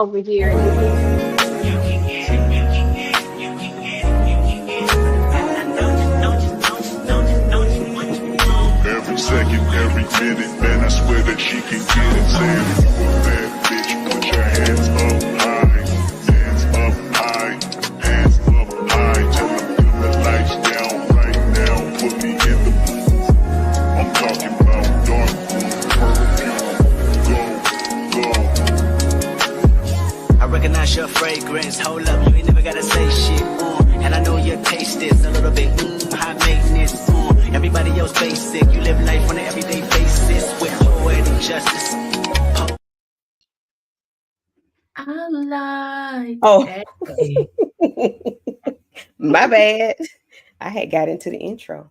over here. And this is Every second, every minute, man, I swear that she can get it. Saying if you a bad bitch, put your hands up high, hands up high, hands up high. Tell them dim the lights down right now. Put me in the booth. I'm talking about dark perfume. Go, go. I recognize your fragrance. Hold up, you ain't never gotta say shit. And I know your taste is a little bit high maintenance. Everybody else basic. You live life on an everyday basis with poetic justice. I like Oh. that. My bad. I had got into the intro.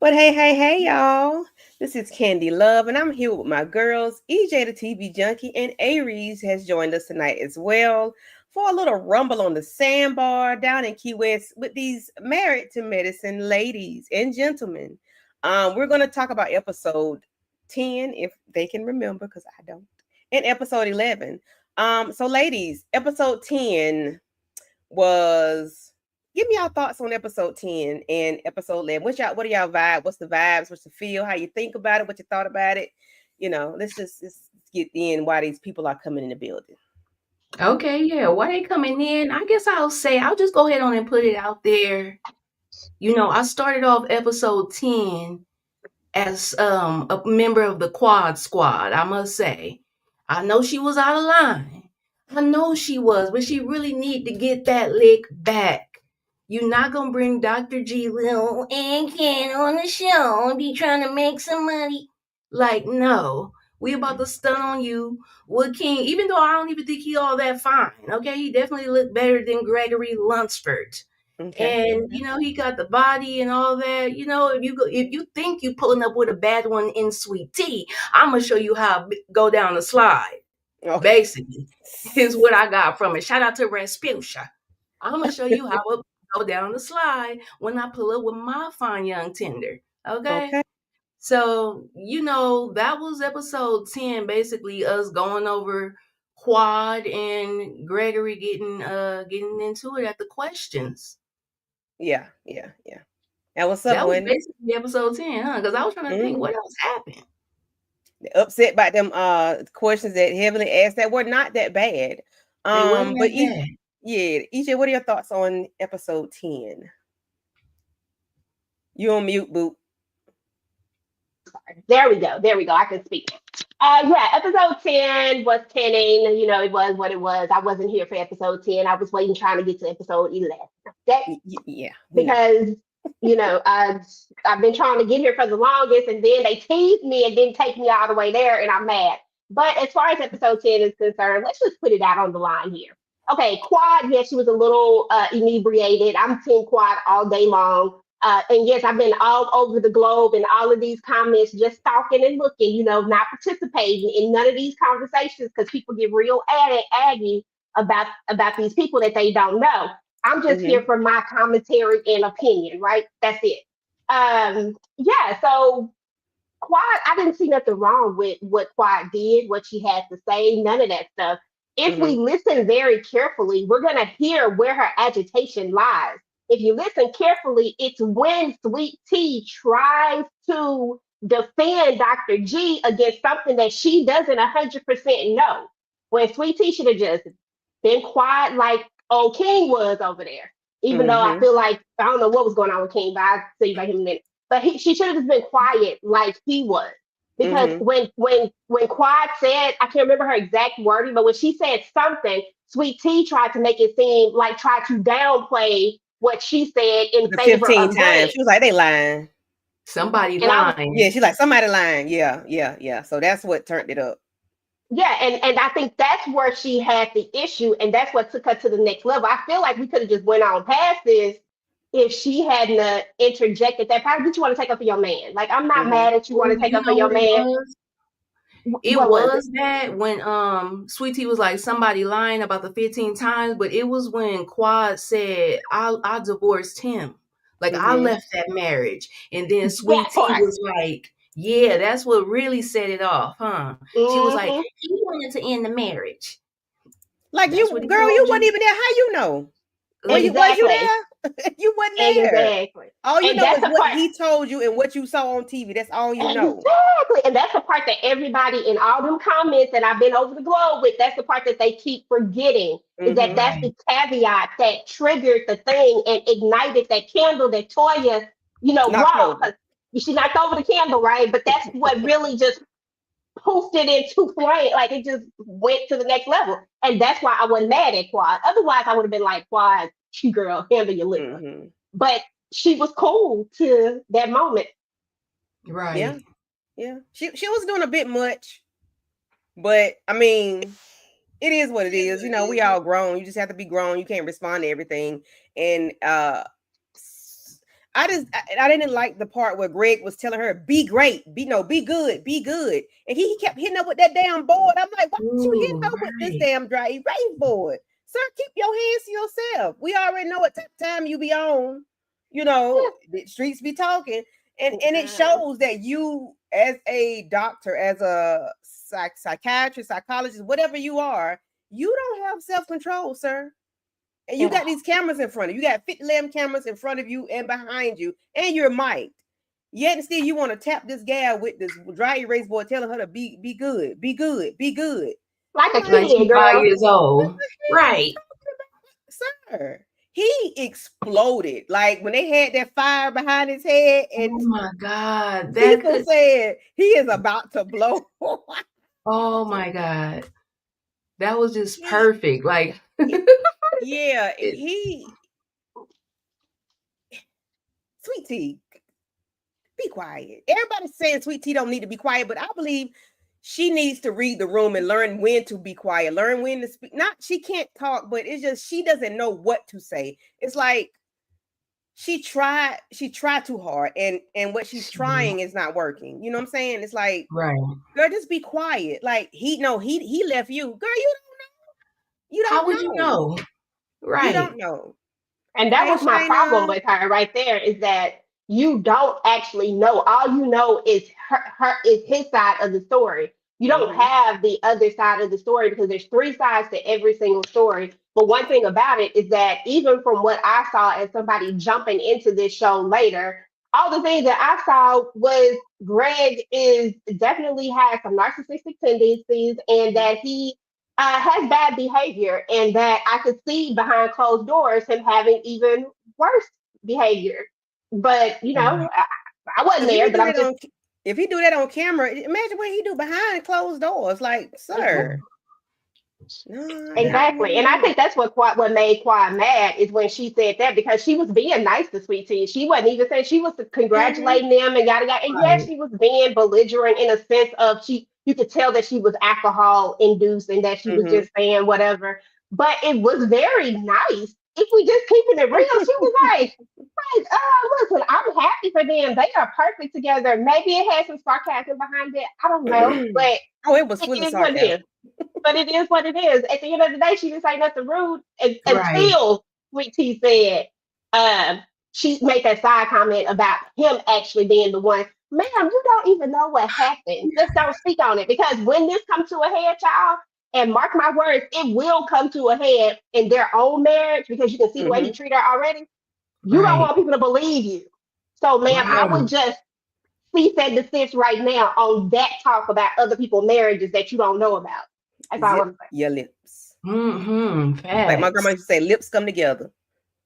But hey, y'all. This is Candy Love, and I'm here with my girls. EJ the TV Junkie and Aries has joined us tonight as well for a little rumble on the Sandbar down in Key West with these Married to Medicine ladies and gentlemen. We're going to talk about episode 10, if they can remember, because I don't, and episode 11. So ladies, episode 10 was, give me your thoughts on episode 10 and episode 11. What are y'all vibe? What's the vibes? What's the feel? How you think about it? What you thought about it? You know, let's get in why these people are coming in the building. Okay, yeah. Why they coming in? I guess I'll just go ahead on and put it out there. You know, I started off episode 10 as a member of the Quad Squad, I must say. I know she was out of line. I know she was, but she really need to get that lick back. You're not gonna bring Dr. G, Lil, and Ken on the show and be trying to make some money. Like, no. We about to stun on you with King, even though I don't even think he all that fine. Okay, he definitely looked better than Gregory Lunsford. Okay. And you know, he got the body and all that. You know, if you think you pulling up with a bad one in Sweet Tea, I'm gonna show you how to go down the slide. Okay. Basically, is what I got from it. Shout out to Rasputia. I'm gonna show you how to go down the slide when I pull up with my fine young tender. Okay. So, you know, that was episode 10, basically us going over Quad and Gregory getting into it at the questions. Yeah. And what's up, that was Wendy? basically episode 10, huh? Because I was trying to think what else happened. Upset by them questions that Heavenly asked that were not that bad. But EJ, what are your thoughts on episode 10? You on mute, Boop. There we go. I can speak. Yeah, episode 10 was 10ing. You know, it was what it was. I wasn't here for episode 10. I was waiting, trying to get to episode 11. Yeah. Because, you know, I've been trying to get here for the longest, and then they teased me and didn't take me all the way there, and I'm mad. But as far as episode 10 is concerned, let's just put it out on the line here. Okay, Quad, yes, she was a little inebriated. I'm Team Quad all day long. And yes, I've been all over the globe in all of these comments, just stalking and looking, you know, not participating in none of these conversations because people get real aggy about these people that they don't know. I'm just here for my commentary and opinion, right? That's it. Yeah, so Quad, I didn't see nothing wrong with what Quad did, what she had to say, none of that stuff. If we listen very carefully, we're going to hear where her agitation lies. If you listen carefully, it's when Sweet Tea tries to defend Dr. G against something that she doesn't 100% know. When Sweet Tea should have just been quiet like old King was over there. Even though I feel like, I don't know what was going on with King, but I'll tell you about him in a minute. But she should have just been quiet like he was. Because when Quad said, I can't remember her exact wording, but when she said something, Sweet Tea tried to make it seem like, tried to downplay what she said in favor 15 of times. Greg. She was like, they lying. Somebody lying. Yeah, she's like, somebody lying. Yeah. So that's what turned it up. Yeah, and I think that's where she had the issue, and that's what took her to the next level. I feel like we could have just went on past this if she hadn't interjected that. How did you want to take up for your man? Like, I'm not mad at you want to take up for your man. It was that when Sweet Tea was like somebody lying about the 15 times, but it was when Quad said I divorced him. Like I left that marriage. And then Sweet Tea was like, yeah, that's what really set it off, huh? She was like, he wanted to end the marriage. Like That's you, what he girl, you told wasn't you. even there. How you know? Was you Exactly. there? You wasn't there. Exactly. All you And know that's is the what part. he told you and what you saw on TV. That's all you know. Exactly. And that's the part that everybody in all them comments that I've been over the globe with, that's the part that they keep forgetting is that Mm-hmm. that's Right. the caveat that triggered the thing and ignited that candle that Toya, Knocked brought. over. 'Cause she knocked over the candle, right? But that's what really just poofed it into flame. Like it just went to the next level. And that's why I wasn't mad at Quad. Otherwise, I would have been like, Quad, you girl, handle your liquor. Mm-hmm. But she was cool to that moment. Yeah, Right. yeah. She was doing a bit much, but I mean, it is what it is. You know, we all grown. You just have to be grown. You can't respond to everything. And I didn't like the part where Greg was telling her, be great, be good, be good. And he kept hitting up with that damn board. I'm like, why don't you hitting Ooh, up with this right. damn dry erase board? Sir, keep your hands to yourself. We already know what time you be on. You know, the streets be talking. And it Yeah. shows that you, as a doctor, as a psychiatrist, psychologist, whatever you are, you don't have self-control, sir. And you At got all. these cameras in front of you. You got 50 lamb cameras in front of you and behind you, and you're mic'd. Yet and still you want to tap this gal with this dry erase board telling her to be good, be good, be good. Like I'm a like, Like kid, she's five girl. years what old. the hell are you Right. talking about, sir? He exploded. Like when they had that fire behind his head, Oh and my God. That people could said he is about to blow. oh my God. That was just he, perfect. Like yeah, it, Sweet Tea, be quiet. Everybody's saying Sweet Tea don't need to be quiet, but I believe she needs to read the room and learn when to be quiet, learn when to speak. Not she can't talk, but it's just she doesn't know what to say. It's like she tried too hard, and what she's trying is not working. You know what I'm saying? It's like, right. girl, just be quiet. Like he left you. Girl, you How don't would you know. know? You Right. don't know. And that Hey was my problem Shayna. with her right there is that you don't actually know. All you know is her is his side of the story. You don't Mm-hmm. have the other side of the story because there's three sides to every single story. But one thing about it is that even from what I saw as somebody jumping into this show later, all the things that I saw was Greg is definitely has some narcissistic tendencies and that he has bad behavior, and that I could see behind closed doors him having even worse behavior. But Right. I wasn't Because there. But I'm just if he do that on camera, imagine what he do behind closed doors. Like, sir, no, I That don't exactly, and I know. think that's what made Quad mad is when she said that because she was being nice to Sweet Tea. She wasn't even saying she was Mm-hmm. congratulating them and yada yada. And yes, right. she was being belligerent in a sense of she you could tell that she was alcohol induced and that she was Mm-hmm. just saying whatever. But it was very nice. If we just keeping it real, she was listen, I'm happy for them. They are perfect together. Maybe it had some sarcasm behind it. I don't know, but Oh, it was full it of is what it sarcasm. is. But it is what it is. At the end of the day, she didn't say nothing rude Right. until Sweet Tea said, she made that side comment about him actually being the one. Ma'am, you don't even know what happened. Just don't speak on it. Because when this comes to a head, child, and mark my words, it will come to a head in their own marriage because you can see the way he Mm-hmm. treated her already. You don't Right. want people to believe you. So, ma'am, I Right. would just cease and desist right now on that talk about other people's marriages that you don't know about. That's all Zip I'm your lips. Mm-hmm. Like my grandma Facts. used to say, lips come together.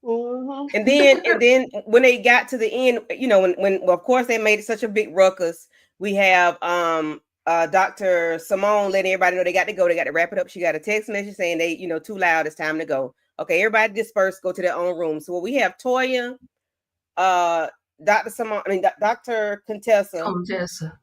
saying. And then when they got to the end, when well, of course they made it such a big ruckus. We have Dr. Simone letting everybody know they got to go, they got to wrap it up. She got a text message saying they, too loud, it's time to go. Okay, everybody disperse, go to their own room. So we have Toya, uh Dr. Simone, Dr. Contessa, Contessa.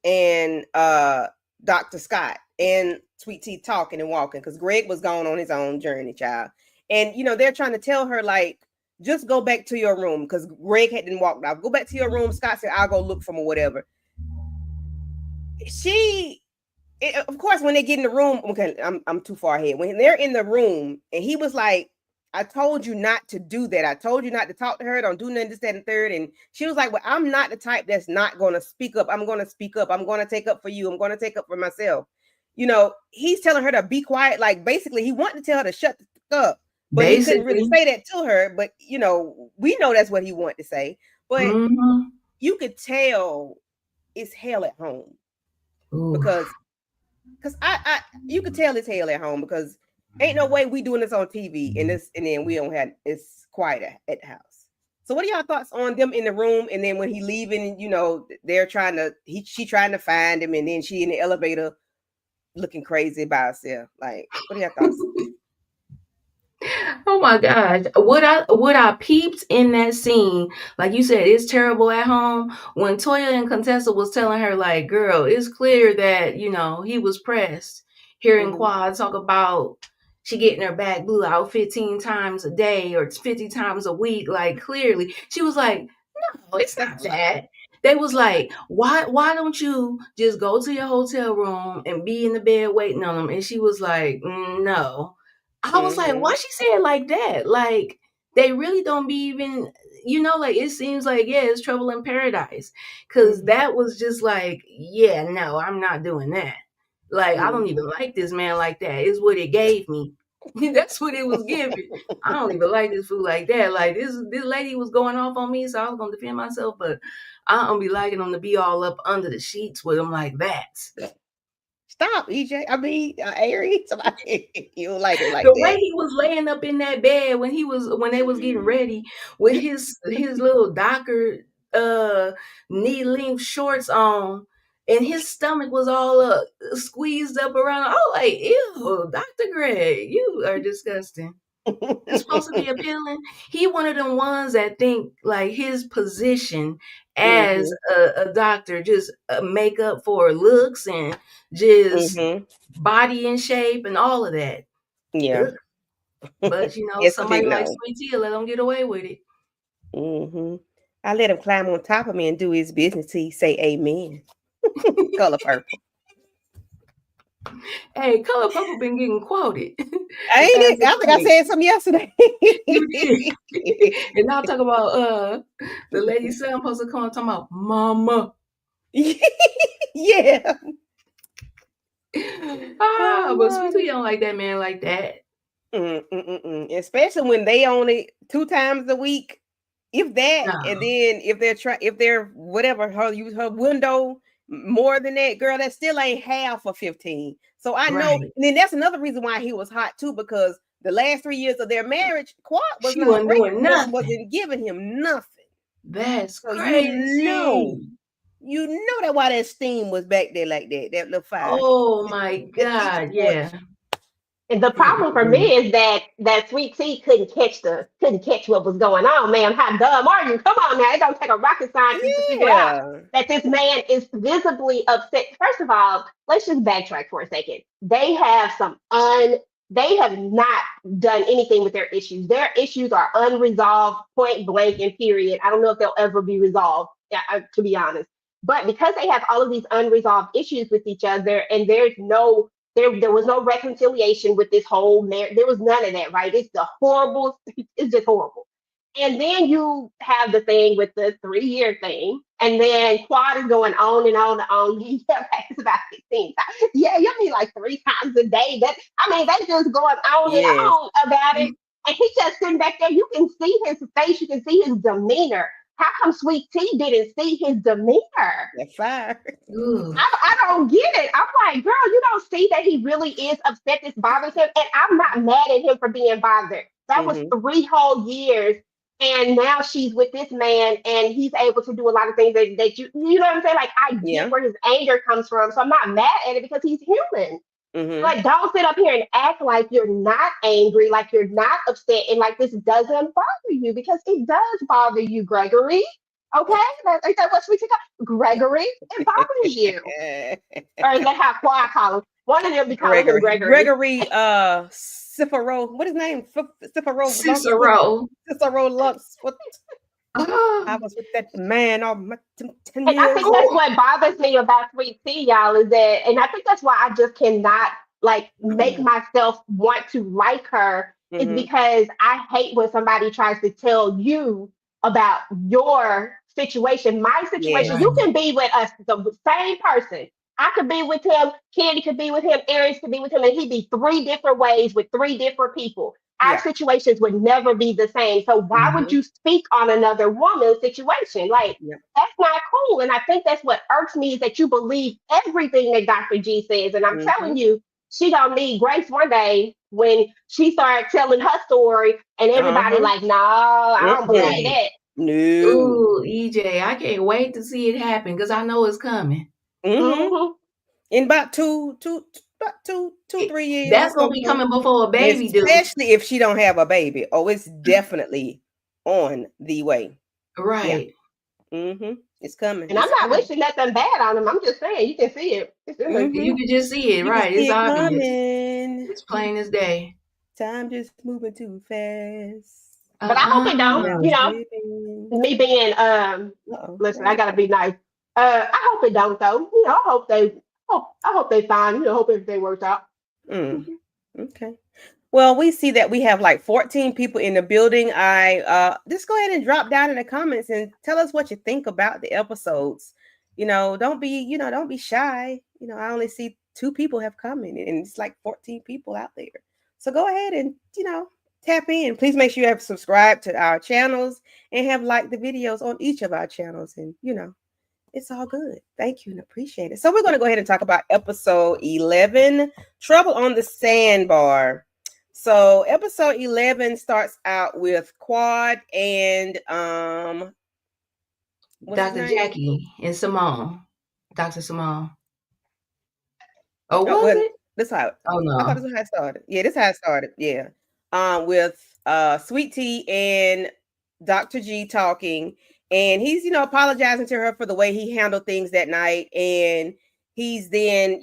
and Dr. Scott and Sweet Tea talking and walking because Greg was gone on his own journey, child. And they're trying to tell her, like, just go back to your room because Greg hadn't walked out. Go back to your room. Scott said, I'll go look for him or whatever. Of course, when they get in the room, okay, I'm too far ahead. When they're in the room, and he was like, I told you not to do that. I told you not to talk to her. Don't do nothing, this, that, and third. And she was like, well, I'm not the type that's not going to speak up. I'm going to speak up. I'm going to take up for you. I'm going to take up for myself. he's telling her to be quiet. Like basically, he wanted to tell her to shut the fuck up, but he couldn't really Basically. say that to her. But we know that's what he wanted to say. But Mm-hmm. you could tell it's hell at home Ooh. because I you could tell it's hell at home because ain't no way we doing this on TV and then we don't have it's quiet at the house. So what are y'all thoughts on them in the room and then when he leaving, they're she trying to find him and then she in the elevator looking crazy by herself. Like, what are your thoughts? Oh my gosh. What I peeped in that scene, like you said, it's terrible at home. When Toya and Contessa was telling her, like, girl, it's clear that, he was pressed. Hearing Mm-hmm. Quad talk about she getting her back blew out 15 times a day or 50 times a week, like clearly. She was like, no, it's That's not a lie. that. They was like, why don't you just go to your hotel room and be in the bed waiting on them? And she was like, no. I was like, Mm-hmm. why she said it like that? Like, they really don't be even, like it seems like, yeah, it's trouble in paradise. Cause Mm-hmm. that was just like, yeah, no, I'm not doing that. Like, I don't Mm-hmm. even like this man like that. Is what it gave me. That's what it was giving. I don't even like this food like that. Like this lady was going off on me, so I was gonna defend myself, but I don't be liking them to be all up under the sheets with them like that. Stop, EJ. I mean, Aries. You don't like it like The way that. he was laying up in that bed when they was getting ready with his little Docker knee length shorts on, and his stomach was all squeezed up around. Oh, like ew, Dr. Greg, you are disgusting. It's supposed to be appealing. He one of them ones that think like his position as Mm-hmm. a doctor just make up for looks and just Mm-hmm. body in shape and all of that. Yeah. Ugh. But It's a somebody big like no. Sweet Tea let them get away with it. Mm-hmm. I let him climb on top of me and do his business till he say amen. Color purple. Hey, Color Purple been getting quoted Ain't as it? of I think I late. said something yesterday. You did. And now talk about the lady's son supposed to come and talk about mama. Yeah. Oh But Sweet Lord. Tea don't like that man like that. Especially when they only 2 times a week, if that, and No. then if they're whatever her window more than that, girl, that still ain't half of 15. So I know, Right. and then that's another reason why he was hot too, because the last 3 years of their marriage, Quad was She not wasn't breaking, doing nothing. wasn't giving him nothing. That's So crazy. you know that why that steam was back there like that, that little fire. Oh my It's God. Yeah. torch. And the problem for me is that Sweet Tea couldn't catch what was going on, ma'am. How dumb are you? Come on now, it don't take a rocket scientist to figure out Yeah. that this man is visibly upset. First of all, let's just backtrack for a second. They have not done anything with their issues. Their issues are unresolved, point blank and period. I don't know if they'll ever be resolved, to be honest. But because they have all of these unresolved issues with each other, and there was no reconciliation with this whole marriage. There was none of that, right? It's the horrible. It's just horrible. And then you have the thing with the 3 year thing, and then Quad is going on and on and on. He kept asking about 16 times. Yeah, you mean like 3 times a day? They just going on and Yes. on about it. And he just sitting back there. You can see his face. You can see his demeanor. How come Sweet Tea didn't see his demeanor? That fire. Ugh. I don't get it. I'm like, girl, you don't see that he really is upset. This bothers him, and I'm not mad at him for being bothered. That was Mm-hmm. 3 whole years, and now she's with this man, and he's able to do a lot of things that you know what I'm saying. Like, I get Yeah. where his anger comes from, so I'm not mad at it because he's human. Mm-hmm. But don't sit up here and act like you're not angry, like you're not upset, and like this doesn't bother you because it does bother you, Gregory. Okay, is that what we call Gregory? It bothers you, or is that how Quad call him? One of them be calling him Gregory. Gregory. Gregory Cifero. What his name? Cifero Lux. Cicero. Cicero Lux. What I Ah. was with that man all my 10 And I years. think that's Oh. what bothers me about Sweet Tea, y'all, is that, and I think that's why I just cannot like make myself want to like her, is Mm-hmm. because I hate when somebody tries to tell you about your situation, my situation. Yes. You Right. can be with us, the same person. I could be with him, Candy could be with him, Aries could be with him, and he'd be three different ways with three different people. Our Yeah. situations would never be the same. So why would Mm-hmm. you speak on another woman's situation? Like, Yep. that's not cool. And I think that's what irks me is that you believe everything that Dr. G says. And I'm Mm-hmm. telling you, she gonna need grace one day when she started telling her story and everybody Uh-huh. like, no, I don't believe Mm-mm. Right. that. No. Ooh, EJ, I can't wait to see it happen because I know it's coming. Mm-hmm. Hmm. In about about two, It- 3 years, That's it's gonna gonna be come. coming before a baby do. Especially if she don't have a baby. Oh, it's definitely on the way. Yeah. Right. Mm-hmm. It's coming. And I'm It's not coming. wishing nothing bad on him. I'm just saying, you can see it. It's in there. Mm-hmm. You can just see it, You can right? It's see it obvious. coming. It's plain as day. Time just moving too fast. But I hope it don't. Now You it's know, slipping. me being Uh-oh. listen, Where'd I it gotta go? be nice. I hope it don't though. You know, I hope they fine. You know, hope everything works out. Mm. Okay. Well, we see that we have like 14 people in the building. I just go ahead and drop down in the comments and tell us what you think about the episodes. Don't be shy. I only see 2 people have commented and it's like 14 people out there. So go ahead and, tap in. Please make sure you have subscribed to our channels and have liked the videos on each of our channels. And, it's all good. Thank you and appreciate it. So we're going to go ahead and talk about episode 11, Trouble on the Sandbar. So episode 11 starts out with Quad and what's his Dr. name? Jackie and Simone. Dr. Simone. Oh, Oh, was well, it? this how Oh I thought no. this was how it started. Yeah, this how it started. Yeah. With Sweet Tea and Dr. G talking, and he's, apologizing to her for the way he handled things that night. And he's then,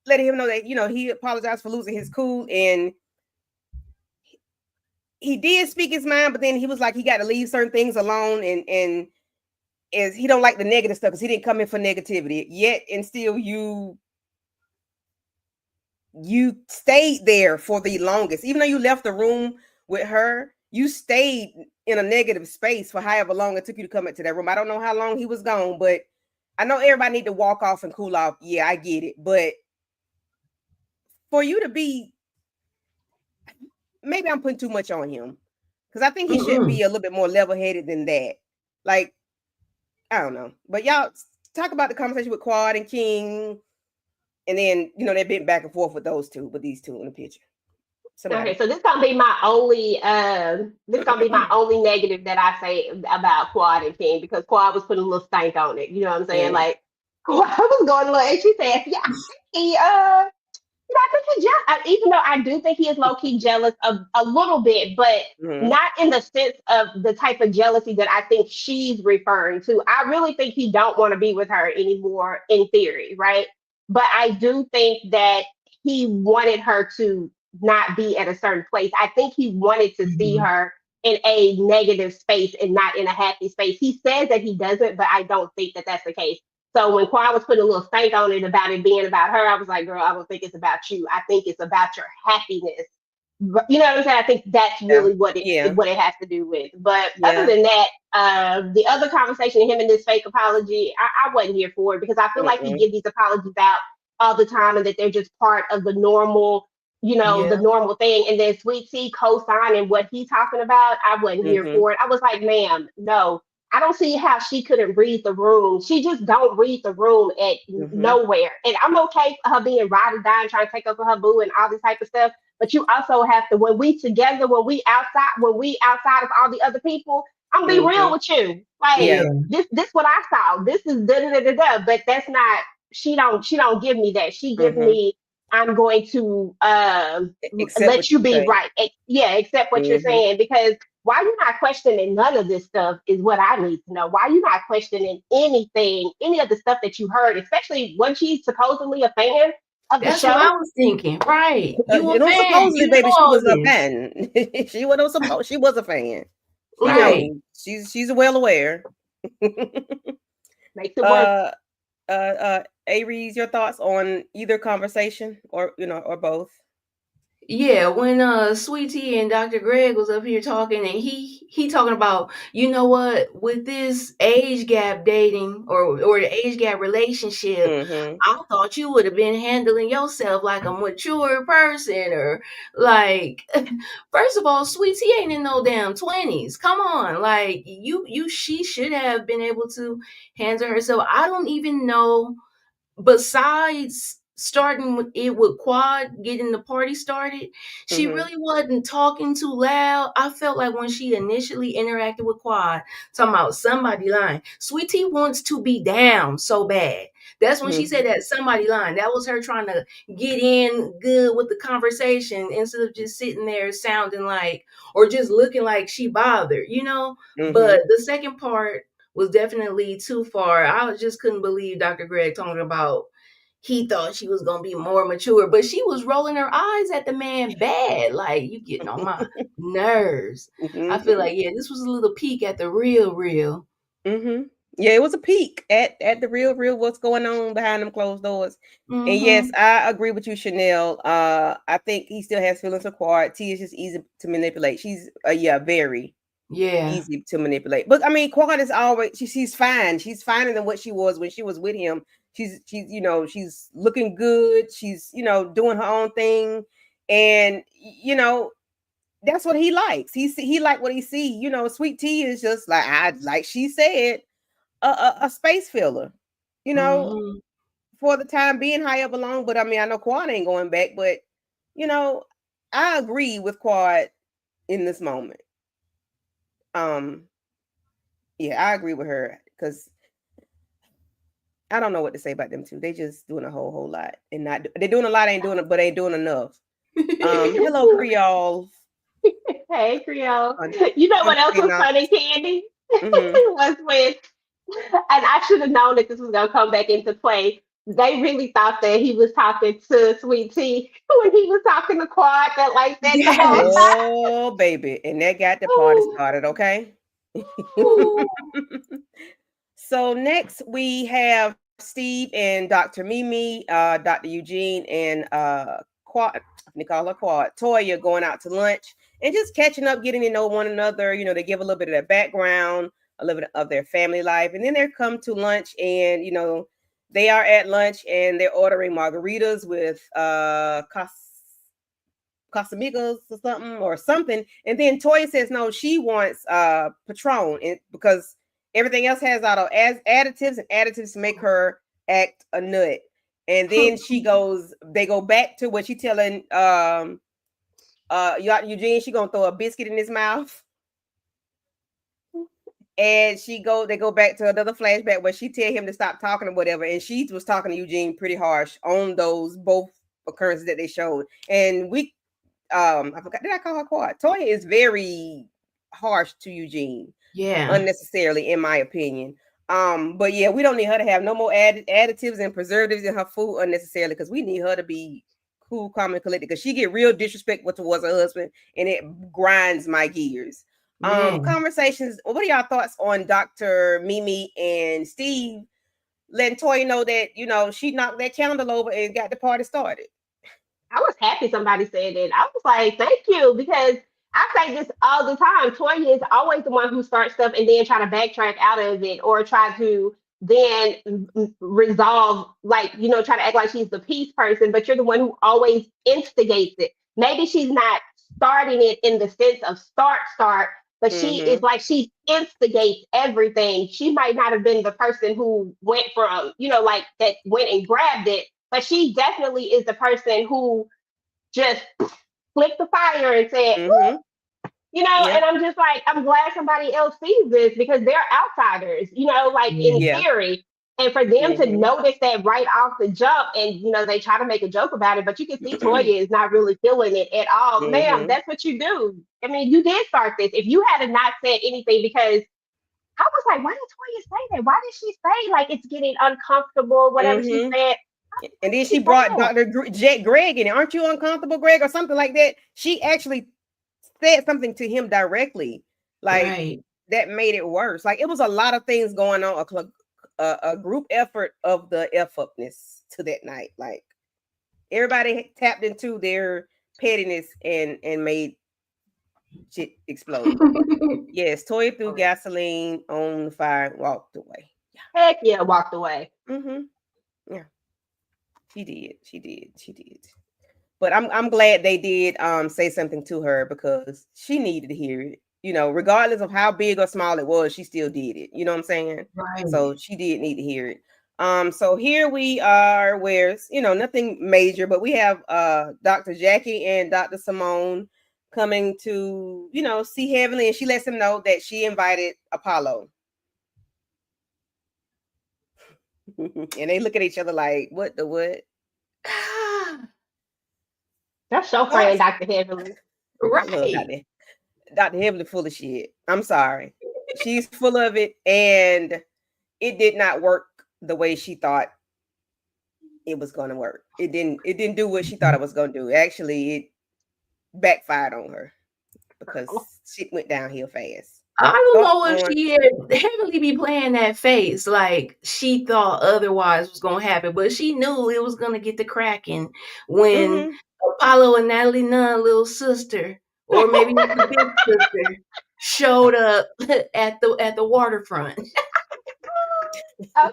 letting him know that, he apologized for losing his cool. And he did speak his mind, but then he was like, he got to leave certain things alone. And as he don't like the negative stuff because he didn't come in for negativity yet. And still you stayed there for the longest. Even though you left the room with her, you stayed in a negative space for however long it took you to come into that room. I don't know how long he was gone, but I know everybody need to walk off and cool off. Yeah, I get it. But for you to be, maybe I'm putting too much on him because I think he should Mm-mm. be a little bit more level-headed than that. Like, I don't know. But y'all talk about the conversation with Quad and King. And then, they've been back and forth with these two in the picture. Okay, Somebody. so this gonna be my only negative that I say about Quad and King because Quad was putting a little stank on it. You know what I'm saying? Mm, Like Quad was going a little, and she said, "Yeah, I think he I think he's jealous. Even though I do think he is low key jealous of a little bit, but mm, not in the sense of the type of jealousy that I think she's referring to. I really think he don't want to be with her anymore in theory, right? But I do think that he wanted her to not be at a certain place. I think he wanted to see Mhm. her in a negative space and not in a happy space. He says that he doesn't, but I don't think that that's the case. So when Quan was putting a little stank on it about it being about her, I was like, girl, I don't think it's about you. I think it's about your happiness. You know what I'm saying? I think that's yeah, really yeah, what it has to do with. But other yeah. than that, the other conversation, him and this fake apology, I wasn't here for it because I feel like he Mm-mm, gives these apologies out all the time and that they're just part of the normal, the Yeah. normal thing. And then Sweet Tea co-signing what he's talking about, I wasn't here mm-hmm, for it. I was like, ma'am, no, I don't see how she couldn't read the room. She just don't read the room at mm-hmm, nowhere. And I'm okay for her being ride or die and trying to take over her boo and all this type of stuff. But you also have to when we together, when we outside of all the other people, I'm be mm-hmm. real with you. Like Yeah, Yeah. this what I saw. This is da da da da da. But that's not. She don't give me that. She give mm-hmm. me. I'm going to Accept let what you you be say. right. Yeah, accept what you're Mm-hmm, saying because why you not questioning none of this stuff is what I need to know. Why you not questioning anything, any of the stuff that you heard, especially when she's supposedly a fan of the That's what I show. was thinking. Right. You a you know, fan. supposedly, You know baby, she all was a this. fan. She was a fan. She Right. knows. She's well aware. Makes it work. uh, Aries, your thoughts on either conversation or or both? Yeah, when Sweet Tea and Dr. Greg was up here talking, and he talking about, you know what, with this age gap dating or the age gap relationship, Mm-hmm. I thought you would have been handling yourself like a mature person, or like, first of all, Sweet Tea ain't in no damn 20s. Come on, like she should have been able to handle herself. I don't even know, besides starting with it with Quad getting the party started, she Mm-hmm. really wasn't talking too loud. I felt like when she initially interacted with Quad, talking about somebody lying, Sweet Tea wants to be down so bad. That's when she Mm-hmm. said that somebody lying. That was her trying to get in good with the conversation instead of just sitting there sounding like or just looking like she bothered, you know? Mm-hmm. But the second part was definitely too far. I just couldn't believe Dr. Greg talking about he thought she was gonna be more mature, but she was rolling her eyes at the man bad. Like, you getting on my nerves. I feel Mm-hmm. like, yeah, this was a little peek at the real. Mm-hmm. Yeah, it was a peek at the real what's going on behind them closed doors. And yes, Mm-hmm. I agree with you, Chanel. I think he still has feelings for Quad. T is just easy to manipulate. She's yeah, very Yeah. easy to manipulate. But I mean, Quad is always she's fine. She's finer than what she was when she was with him. She's she's looking good. She's doing her own thing, and that's what he likes. He like what he see. Sweet Tea is just like she said, a space filler. You know, Mm-hmm. for the time being, however long. But I mean, I know Quad ain't going back. But you know, I agree with Quad in this moment. Um, yeah, I agree with her because I don't know what to say about them two. They just doing a whole lot and not they're doing a lot, ain't doing it, but ain't doing enough. Hello Creole. Hey, Creole. On, You know on what else was not. funny, Candy? Mm-hmm. Was when, and I should have known that this was gonna come back into play. They really thought that he was talking to Sweet Tea when he was talking to Quad that like that the whole Yes. Oh baby, and that got the party time. started. Okay. Ooh. So next we have Steve and Dr. Mimi, Dr. Eugene, and Quad. They call her Quad. Toya going out to lunch and just catching up, getting to know one another. They give a little bit of their background, a little bit of their family life, and then they come to lunch, and they are at lunch and they're ordering margaritas with Casamigos or something. And then Toya says no, she wants Patron, and because everything else has all as additives, and additives make her act a nut. And then they go back to what she telling Eugene she gonna throw a biscuit in his mouth. And they go back to another flashback where she tell him to stop talking or whatever, and she was talking to Eugene pretty harsh on those both occurrences that they showed. And I forgot, did I call her Quad? Toya is very harsh to Eugene, Yeah. unnecessarily, in my opinion. But yeah, we don't need her to have no more additives and preservatives in her food unnecessarily, because we need her to be cool, calm, and collected, because she get real disrespectful towards her husband, and it grinds my gears. Yeah. Conversations. What are y'all thoughts on Dr. Mimi and Steve letting Toya know that she knocked that candle over and got the party started? I was happy somebody said that. I was like, thank you, because I say this all the time. Toya is always the one who starts stuff and then try to backtrack out of it or try to then resolve, like, try to act like she's the peace person, but you're the one who always instigates it. Maybe she's not starting it in the sense of start, but she is Mm-hmm. like she instigates everything. She might not have been the person who went from, like that went and grabbed it, but she definitely is the person who just flicked the fire and said, Mm-hmm. and Yep. I'm just like, I'm glad somebody else sees this because they're outsiders, like in Yeah. Yeah. theory. And for them to Mm-hmm. notice that right off the jump, and they try to make a joke about it, but you can see Toya is not really feeling it at all. Ma'am, Mm-hmm. that's what you do. I mean, you did start this. If you had not said anything, because I was like, why did Toya say that? Why did she say like it's getting uncomfortable, whatever she Mm-hmm. said? And then Why she did she say brought that? Dr. Greg in. Aren't you uncomfortable, Greg, or something like that? She actually said something to him directly, like Right. that made it worse. Like it was a lot of things going on. A group effort of the f upness to that night. Like everybody tapped into their pettiness and made shit explode. Yes, Toya threw gasoline on the fire and walked away. Heck yeah, walked away. Mm-hmm. Yeah, she did. She did. She did. But I'm glad they did say something to her because she needed to hear it. You know, regardless of how big or small it was, she still did it. You know what I'm saying? Right. So she did need to hear it. So here we are where nothing major, but we have Dr. Jackie and Dr. Simone coming to, see Heavenly, and she lets him know that she invited Apollo. And they look at each other like, what the what? That's your friend, Thoughts? Dr. Heavenly. I love Right. Dr. Heavenly full of shit. I'm sorry. She's full of it, and it did not work the way she thought it was going to work. It didn't do what she thought it was going to do. Actually, it backfired on her because shit went downhill fast. I don't Thoughts know if on she had heavily be playing that face like she thought otherwise was gonna happen, but she knew it was gonna get the cracking when mhm. Apollo and Natalie Nunn, little sister, or maybe it was the big sister, showed up at the waterfront. Okay.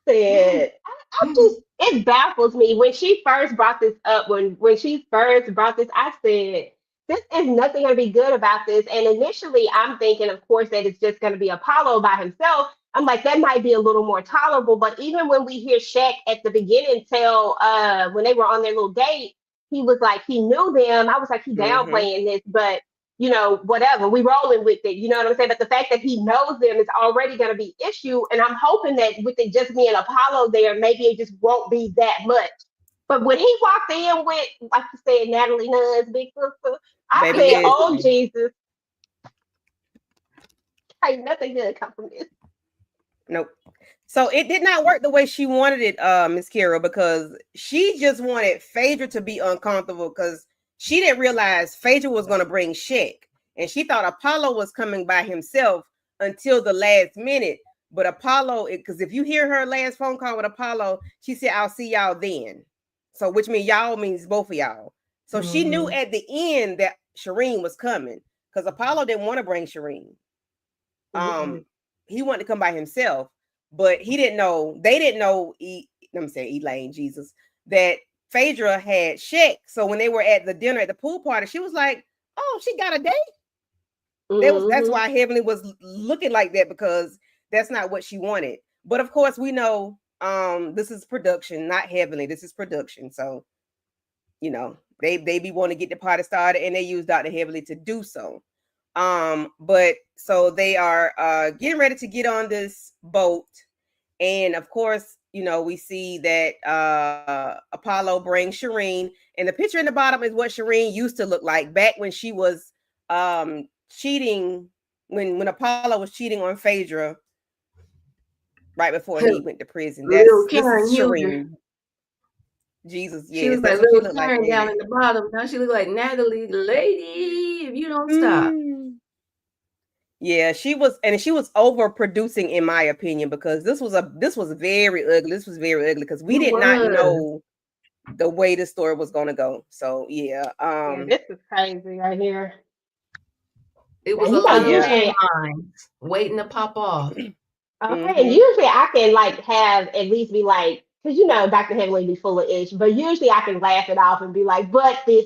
Said, I just it baffles me when she first brought this up. When she first brought this, I said, "This is nothing going to be good about this." And initially, I'm thinking, of course, that it's just going to be Apollo by himself. I'm like, that might be a little more tolerable. But even when we hear Shaq at the beginning tell, when they were on their little date, he was like, he knew them. I was like, he Mhm. downplaying this, but whatever, we rolling with it. You know what I'm saying? But the fact that he knows them is already going to be issue. And I'm hoping that with it just being Apollo there, maybe it just won't be that much. But when he walked in with, like you said, Natalie Nunn's big sister, I Baby, said, oh, listen. Jesus, ain't nothing good come from this. Nope. So it did not work the way she wanted it, Miss Kira, because she just wanted Phaedra to be uncomfortable because she didn't realize Phaedra was going to bring Shaq, and she thought Apollo was coming by himself until the last minute. But Apollo, because if you hear her last phone call with Apollo, she said, "I'll see y'all then." So which means y'all means both of y'all. So she knew Mhm. at the end that Shireen was coming because Apollo didn't want to bring Shireen. Mhm. Um, he wanted to come by himself, but he didn't know. They didn't know. Let me say Elaine Jesus that Phaedra had Shaq. So when they were at the dinner at the pool party, she was like, "Oh, she got a date." That's Mhm. why Heavenly was looking like that because that's not what she wanted. But of course, we know this is production, not Heavenly. This is production. So they be want to get the party started, and they use Dr. Heavenly to do so. But so they are getting ready to get on this boat, and of course, we see that Apollo brings Shireen, and the picture in the bottom is what Shireen used to look like back when she was cheating, when Apollo was cheating on Phaedra right before he went to prison. Little This is Karen Huger. Shireen. Jesus, She yes, was like that's what she little looked like Karen in down it. in the bottom. Now she look like Natalie, lady, if you don't stop. Mm. Yeah, she was overproducing in my opinion because this was very ugly. This was very ugly because we It did not was. know the way the story was going to go. So yeah, Yeah, this is crazy right here. It Now, was a lot of yeah. usually landmines waiting to pop off. okay, and Mhm. usually I can like have at least be like, because Dr. Heavenly be full of ish, but usually I can laugh it off and be like, but this,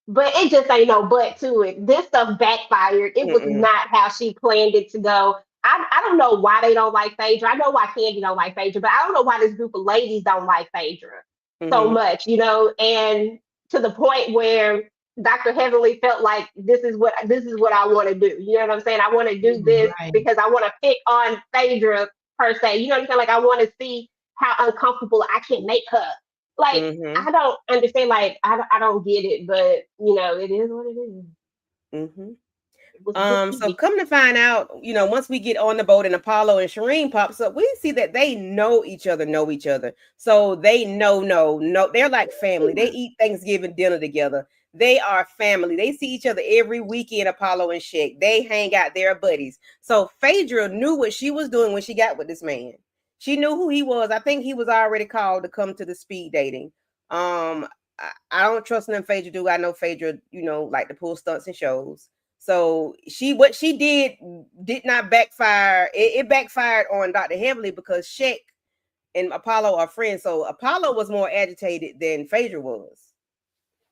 but it just ain't no but to it. This stuff backfired. It was Mm-mm. not how she planned it to go. I don't know why they don't like Phaedra. I know why Candy don't like Phaedra, but I don't know why this group of ladies don't like Phaedra so Mhm. much, and to the point where Dr. Heavenly felt like this is what I want to do. You know what I'm saying? I want to do this Right. because I want to pick on Phaedra per se. You know what I'm saying? Like I want to see how uncomfortable I can make her. Like Mhm. I don't understand. Like I don't get it, but it is what it is. Mhm. It was good So TV. come to find out, once we get on the boat and Apollo and Shireen pops up, we see that they know each other. So they know, they're like family. They eat Thanksgiving dinner together. They are family. They see each other every weekend, Apollo and Shaq. They hang out, they're buddies. So Phaedra knew what she was doing when she got with this man. She knew who he was. I think he was already called to come to the speed dating. Um, I don't trust nothing Phaedra do. I know Phaedra, like to pull stunts and shows. So what she did not backfire. It backfired on Dr. Heavenly because Shek and Apollo are friends. So Apollo was more agitated than Phaedra was,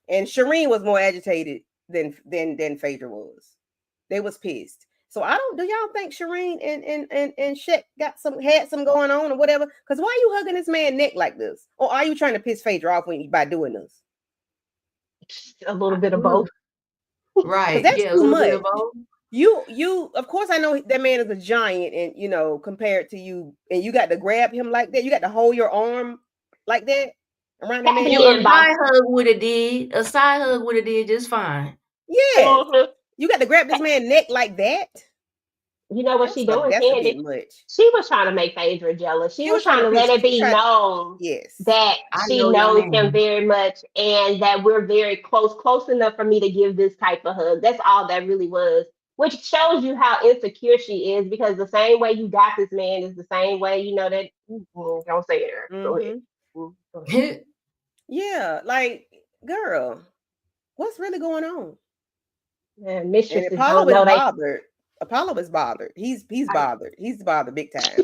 and Shireen was more agitated than Phaedra was. They was pissed. So I don't. Do y'all think Shireen and Shek had some going on or whatever? Because why are you hugging this man's neck like this? Or are you trying to piss Phaedra off by doing this? A little bit of both. Because Right. that's Yeah, a too little bit much. of both. You of course I know that man is a giant, and compared to you, and you got to grab him like that, you got to hold your arm like that around that man's Happy neck. A inbox. side hug would have did. A side hug would have did just fine. Yes, Mm-hmm. you got to grab this man's neck like that. You know what she doing, That's a bit Candy? much. She was trying to make Phaedra jealous. She She was was trying trying to to let piss. it She be tried. known Yes. that I she know your knows him man. very much and that we're very close enough for me to give this type of hug. That's all that really was. Which shows you how insecure she is because the same way you got this man is the same way you know that don't say it. Go ahead. Mm-hmm. Go ahead. Yeah, like girl, what's really going on? Man, And mistresses Apollo don't is know they bothered. Apollo is bothered. He's I, bothered. He's bothered big time.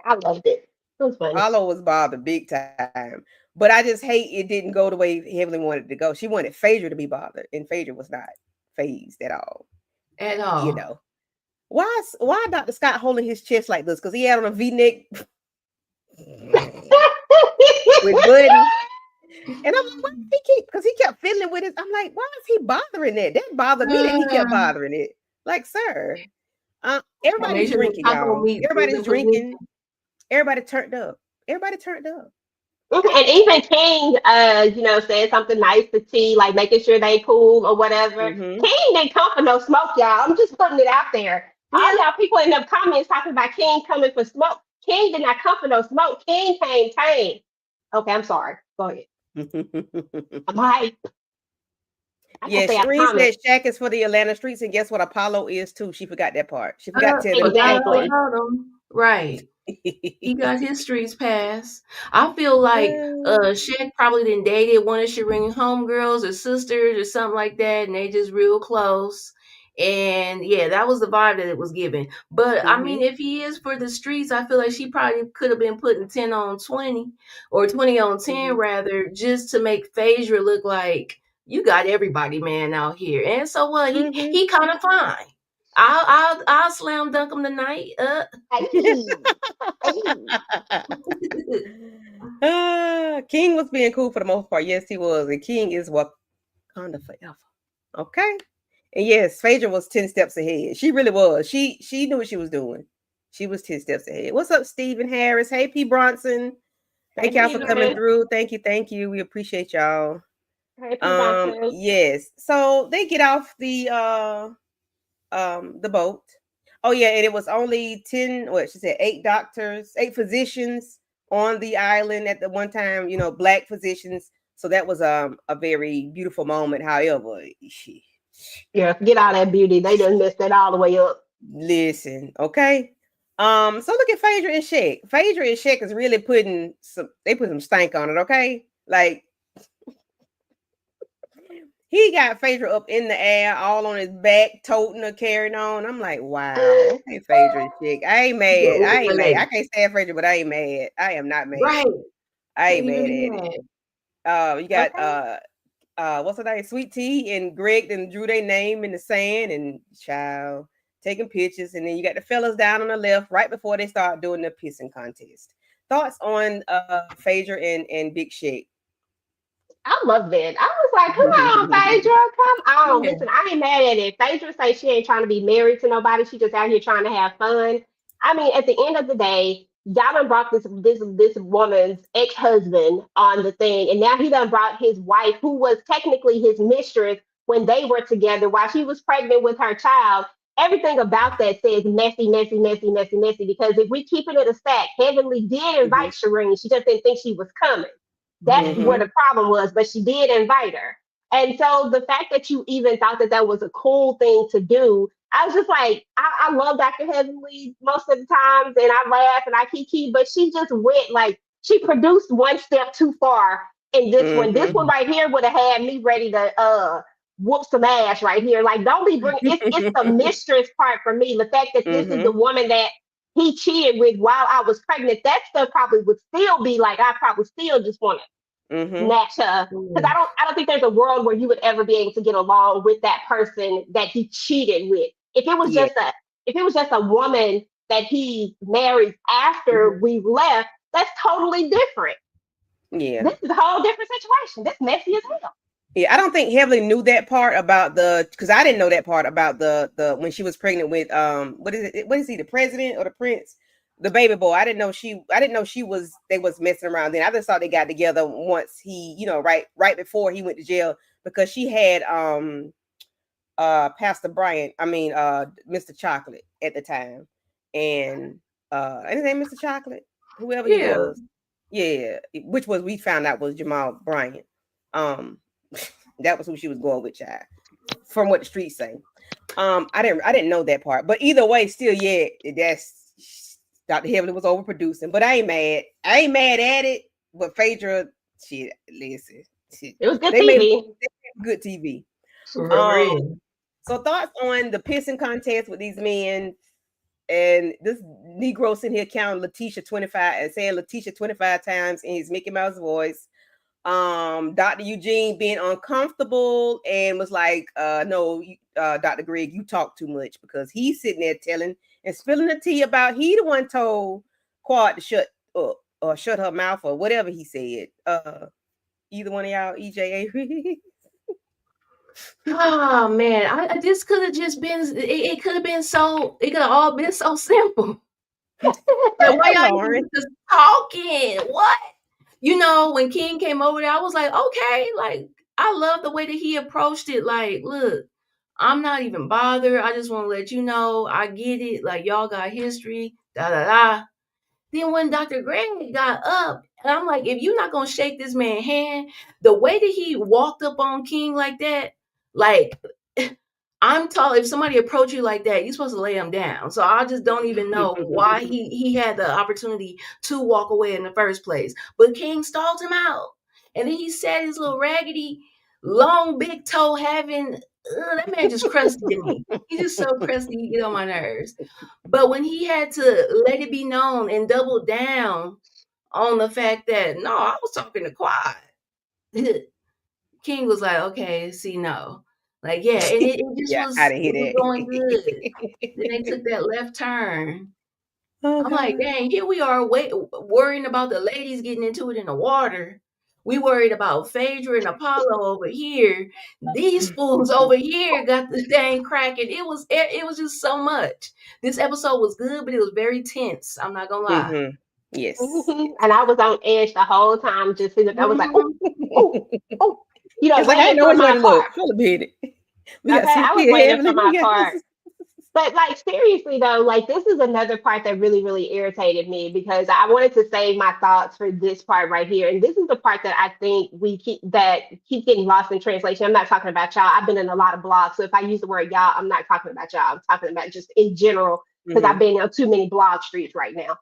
I loved it. It was funny. Apollo was bothered big time. But I just hate it didn't go the way Heavenly wanted it to go. She wanted Phaedra to be bothered, and Phaedra was not phased at all. At You all. know. Why Dr. Scott holding his chest like this? Because he had on a V-neck with buttons. And I'm like, why does he keep? Because he kept fiddling with it. I'm like, why is he bothering it? That bothered me that he kept Uh, bothering it. Like, sir, make everybody's sure the drinking, taco y'all. meat was Everybody's in position. drinking. Everybody turned up. Everybody turned up. Mhm. And even King, said something nice to T, like making sure they cool or whatever. Mm-hmm. King didn't come for no smoke, y'all. I'm just putting it out there. All Yeah. y'all people in the comments talking about King coming for smoke. King did not come for no smoke. King came tame. Okay, I'm sorry. Go ahead. I'm hype. I Yeah, gotta stay out the Shireen comments. said Shaq is for the Atlanta streets, and guess what? Apollo is too. She forgot that part. She forgot to tell them Forgot all Exactly. Franklin. about him. Right. He got his streets passed. I feel like Shaq probably done dated one of Shireen's homegirls or sisters or something like that, and they just real close. And yeah, that was the vibe that it was given. But I mean, Mm-hmm. if he is for the streets, I feel like she probably could have been putting 10 on 20 or 20 on 10 Mm-hmm. rather, just to make Phaedra look like you got everybody man out here. And so what? Mm-hmm. He kind of fine. I'll slam dunk him tonight. Hey, hey. King was being cool for the most part. Yes, he was. And King is Wakanda forever. Okay. And yes, Phaedra was 10 steps ahead. She really was. She knew what she was doing. She was 10 steps ahead. What's up, Stephen Harris? Hey, P. Bronson. Hey, Thank y'all for coming Stephen. through. Thank you. Thank you. We appreciate y'all. Hey, P. Bonson. Yes. So they get off the boat. Oh yeah, and it was only 10, what she said, 8 physicians on the island at the one time, black physicians. So that was a very beautiful moment. However, Yeah, forget all that beauty. They done messed that all the way up. listen, okay. So look at Phaedra and Shaq. Phaedra and Shaq is really putting some stank on it, okay? Like he got Phaedra up in the air, all on his back, toting her, carrying on. I'm like, wow. Okay, Phaedra and Shaq. I ain't mad. I ain't mad. I can't stand Phaedra, but I ain't mad. I am not mad. Right. I ain't Can't even mad be at it. mad. You got Okay. what's her name? Sweet Tea and Greg and drew their name in the sand and child taking pictures. And then you got the fellas down on the left right before they start doing the pissing contest. Thoughts on Phaedra and Big Shaq? I love that. I was like, come on, Phaedra, come on. Yeah. Listen, I ain't mad at it. Phaedra say she ain't trying to be married to nobody. She just out here trying to have fun. I mean, at the end of the day, y'all done brought this woman's ex-husband on the thing, and now he done brought his wife, who was technically his mistress when they were together, while she was pregnant with her child. Everything about that says messy, messy, messy, messy, messy. Because if we keeping it a stack, Heavenly did invite Shireen. She just didn't think she was coming. That's where Mm-hmm. the problem was, but she did invite her. And so the fact that you even thought that that was a cool thing to do, I was just like, I love Dr. Heavenly most of the times, and I laugh and I kiki, but she just went like she produced one step too far in this one Mm-hmm. right here would have had me ready to whoop some ass right here. Like, don't be bringing it's the mistress part for me. The fact that this is the Mm-hmm. woman that he cheated with while I was pregnant, that stuff probably would still be like I probably still just want to Mm-hmm. snatch her. Because Mm. I don't think there's a world where you would ever be able to get along with that person that he cheated with. Yeah. If it was just a woman that he married after Mm-hmm. we left, that's totally different. Yeah. This is a whole different situation. This messy as hell. Yeah, I don't think Heavenly knew that part about because I didn't know that part about the when she was pregnant with what is it? What is he, the president or the prince? The baby boy. I didn't know she was they was messing around then. I just thought they got together once he, right before he went to jail because she had Pastor Bryant, Mr. Chocolate at the time. And his name Mr. Chocolate, whoever he Yeah. was. Yeah, which was we found out was Jamal Bryant. Um that was who she was going with, child. From what the streets say. I didn't know that part. But either way, still, yeah, that's Dr. Heavenly was overproducing. But I ain't mad. I ain't mad at it. But Phaedra, shit, listen. Shit, It was good they made TV. good TV. For Um, real. so thoughts on the pissing contest with these men and this Negro sitting here counting Letitia 25 and saying Letitia 25 times in his Mickey Mouse voice. Dr. Eugene being uncomfortable and was like, no, Dr. Greg, you talk too much because he's sitting there telling and spilling the tea about he the one told Quad to shut up or shut her mouth or whatever he said. Either one of y'all, EJ Avery. Oh man, this could have just been. It could have been so. It could have all been so simple. Like, why y'all Lauren. even just talking? What? When King came over there, I was like, okay, like I love the way that he approached it. Like, look, I'm not even bothered. I just want to let you know I get it. Like, y'all got history. Da da da. Then when Dr. Greg got up, and I'm like, if you're not gonna shake this man's hand, the way that he walked up on King like that, like I'm tall. If somebody approach you like that, you're supposed to lay him down. So I just don't even know why he had the opportunity to walk away in the first place. But King stalled him out, and then he said his little raggedy, long, big toe having. That man just crusty to me. He's just so crusty. He get on my nerves. But when he had to let it be known and double down on the fact that no, I was talking to Quad. King was like, okay, see, no. Like, yeah, and it just Yeah, I didn't it was hear going good. Then they that. took that left turn. Oh I'm like, God. dang, here we are worrying about the ladies getting into it in the water. We worried about Phaedra and Apollo over here. These fools over here got the thing cracking. It was just so much. This episode was good, but it was very tense. I'm not gonna lie. Mm-hmm. Yes. And I was on edge the whole time, just sitting there. I was like, oh, Mhm. oh, oh, It's like I waiting didn't know for which way my to look. part. Feel a minute. We got Okay, I was Cynthia waiting for Heavenly. my We got part. But like seriously though, like this is another part that really, really irritated me because I wanted to save my thoughts for this part right here. And this is the part that I think we keep getting lost in translation. I'm not talking about y'all. I've been in a lot of blogs. So if I use the word y'all, I'm not talking about y'all. I'm talking about just in general, because I've Mm-hmm. been on too many blog streets right now.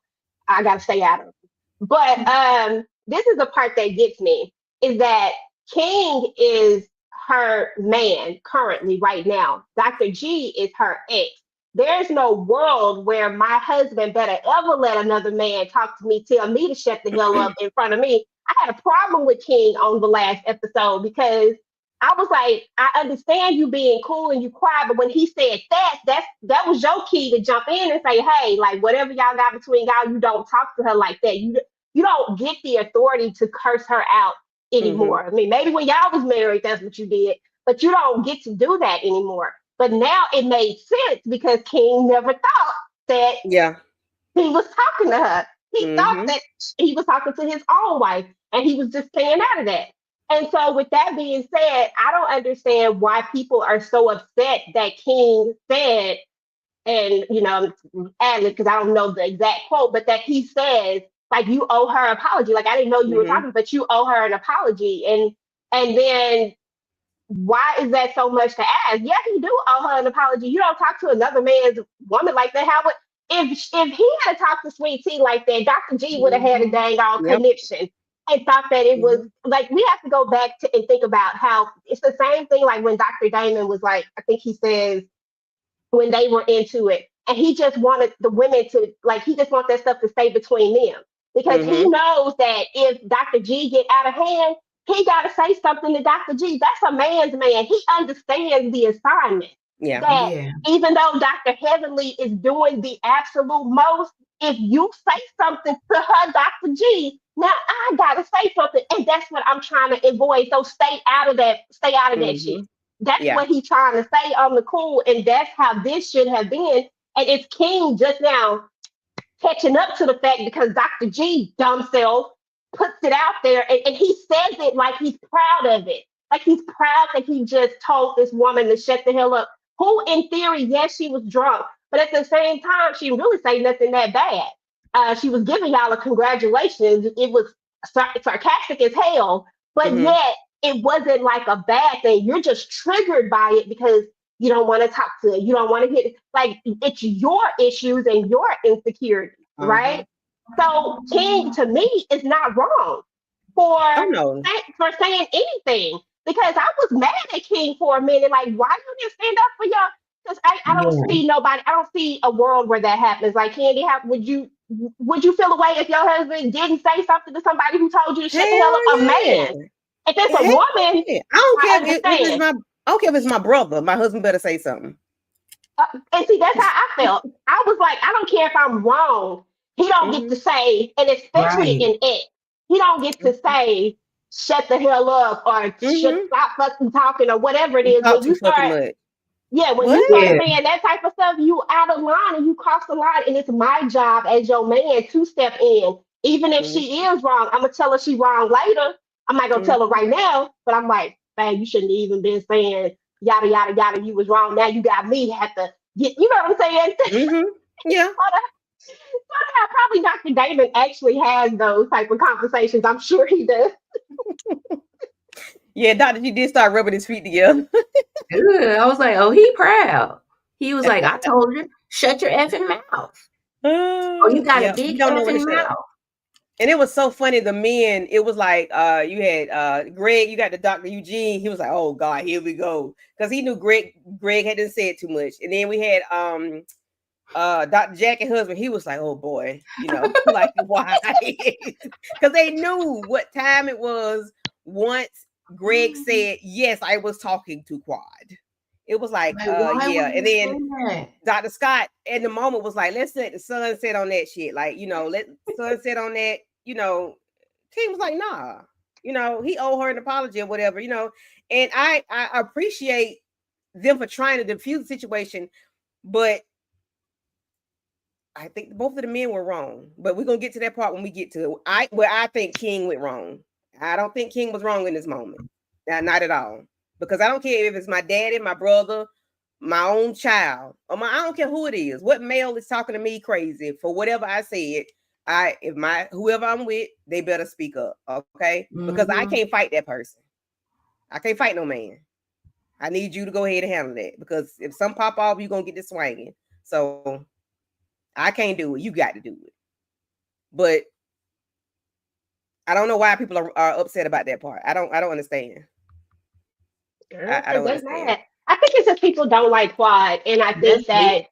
I gotta stay out of them. But this is the part that gets me is that King is her man currently right now. Dr. G is her ex. There's no world where my husband better ever let another man talk to me, tell me to shut the hell up in front of me. I had a problem with King on the last episode because I was like, I understand you being cool and you quiet, but when he said that was your key to jump in and say, hey, like whatever y'all got between y'all, you don't talk to her like that. You don't get the authority to curse her out Mm-hmm. anymore. I mean, maybe when y'all was married, that's what you did, but you don't get to do that anymore. But now it made sense because King never thought that Yeah. he was talking to her. He thought Mm-hmm. that he was talking to his own wife, and he was just staying out of that. And so, with that being said, I don't understand why people are so upset that King said, and ad because I don't know the exact quote, but that he says like you owe her an apology. Like I didn't know you were Mm-hmm. talking, but you owe her an apology. And then why is that so much to ask? Yeah, you do owe her an apology. You don't talk to another man's woman like that. How would if he had talked to Sweet Tea like that, Dr. G would have had a Mhm. dang on Yep. connection. and thought that it was like we have to go back to and think about how it's the same thing like when Dr. Damon was like, I think he says when they were into it. And he just wanted the women to like he just wants that stuff to stay between them. Because he Mm-hmm. knows that if Dr. G get out of hand, he gotta say something to Dr. G. That's a man's man. He understands the assignment. Yeah. That Yeah. even though Dr. Heavenly is doing the absolute most, if you say something to her, Dr. G, now I gotta say something. And that's what I'm trying to avoid. So stay out of that shit. Mm-hmm. That's Yeah. what he's trying to say on the cool, and that's how this should have been. And it's King just now catching up to the fact because Dr. G, dumb self, puts it out there and he says it like he's proud of it. Like he's proud that he just told this woman to shut the hell up. Who, in theory, yes, she was drunk, but at the same time, she didn't really say nothing that bad. She was giving y'all a congratulations. It was sarcastic as hell, but Mm-hmm. yet it wasn't like a bad thing. You're just triggered by it because you don't want to talk to it. You don't want to hit it. Like it's your issues and your insecurities, Uh-huh. right? So King to me is not wrong for Oh no. for saying anything because I was mad at King for a minute. Like, why you didn't stand up for y'all? Because I don't Yeah. see nobody. I don't see a world where that happens. Like, Candy, how would you feel away if your husband didn't say something to somebody who told you to shut the hell up? A Hell yeah. man. If it's a Hell woman, yeah. I don't I care if it's understand. my I don't care if it's my brother. My husband better say something. And see, that's how I felt. I was like, I don't care if I'm wrong. He don't get to Mm-hmm. say, and especially Right. in it, he don't get to say, shut the hell up or Mm-hmm. stop fucking talking or whatever it You is. talk When too you fucking start, much. yeah, when you What? start Yeah. saying that type of stuff, you out of line and you cross the line. And it's my job as your man to step in. Even if Mm-hmm. she is wrong, I'm gonna tell her she wrong later. I'm not gonna tell her Mm-hmm. right now, but I'm like, man, you shouldn't even been saying yada yada yada. You was wrong. Now you got me have to get. You know what I'm saying? Mm-hmm. Yeah. Somehow, probably Dr. Damon actually has those type of conversations. I'm sure he does. Yeah, Doctor G did start rubbing his feet together. Good. I was like, oh, he proud. He was like, I told you, shut your effing mouth. Oh, you got a Yeah, he big don't know when to effing shut up. mouth. And it was so funny. The men, it was like you had Greg, you got the Dr. Eugene. He was like, oh God, here we go. Because he knew Greg hadn't said too much. And then we had Dr. Jack and husband, he was like, oh boy, like why? Because they knew what time it was once Greg said, yes, I was talking to Quad. It was like, Like, why yeah. would And you then say that? Dr. Scott in the moment was like, let's let the sun set on that shit. Like, let the sun set on that, King was like, nah, he owed her an apology or whatever, and I appreciate them for trying to defuse the situation, but I think both of the men were wrong. But we're gonna get to that part when we get to where I think King went wrong. I don't think King was wrong in this moment. Not at all. Because I don't care if it's my daddy, my brother, my own child, or I don't care who it is. What male is talking to me crazy for whatever I said? If whoever I'm with, they better speak up, okay? Because I Mm-hmm. can't fight that person. I can't fight no man. I need you to go ahead and handle that because if some pop off, you're gonna get this swinging. So I can't do it. You got to do it. But I don't know why people are upset about that part. I don't understand. I Because don't they understand. mad. I think it's just people don't like Quad, and I think That's it.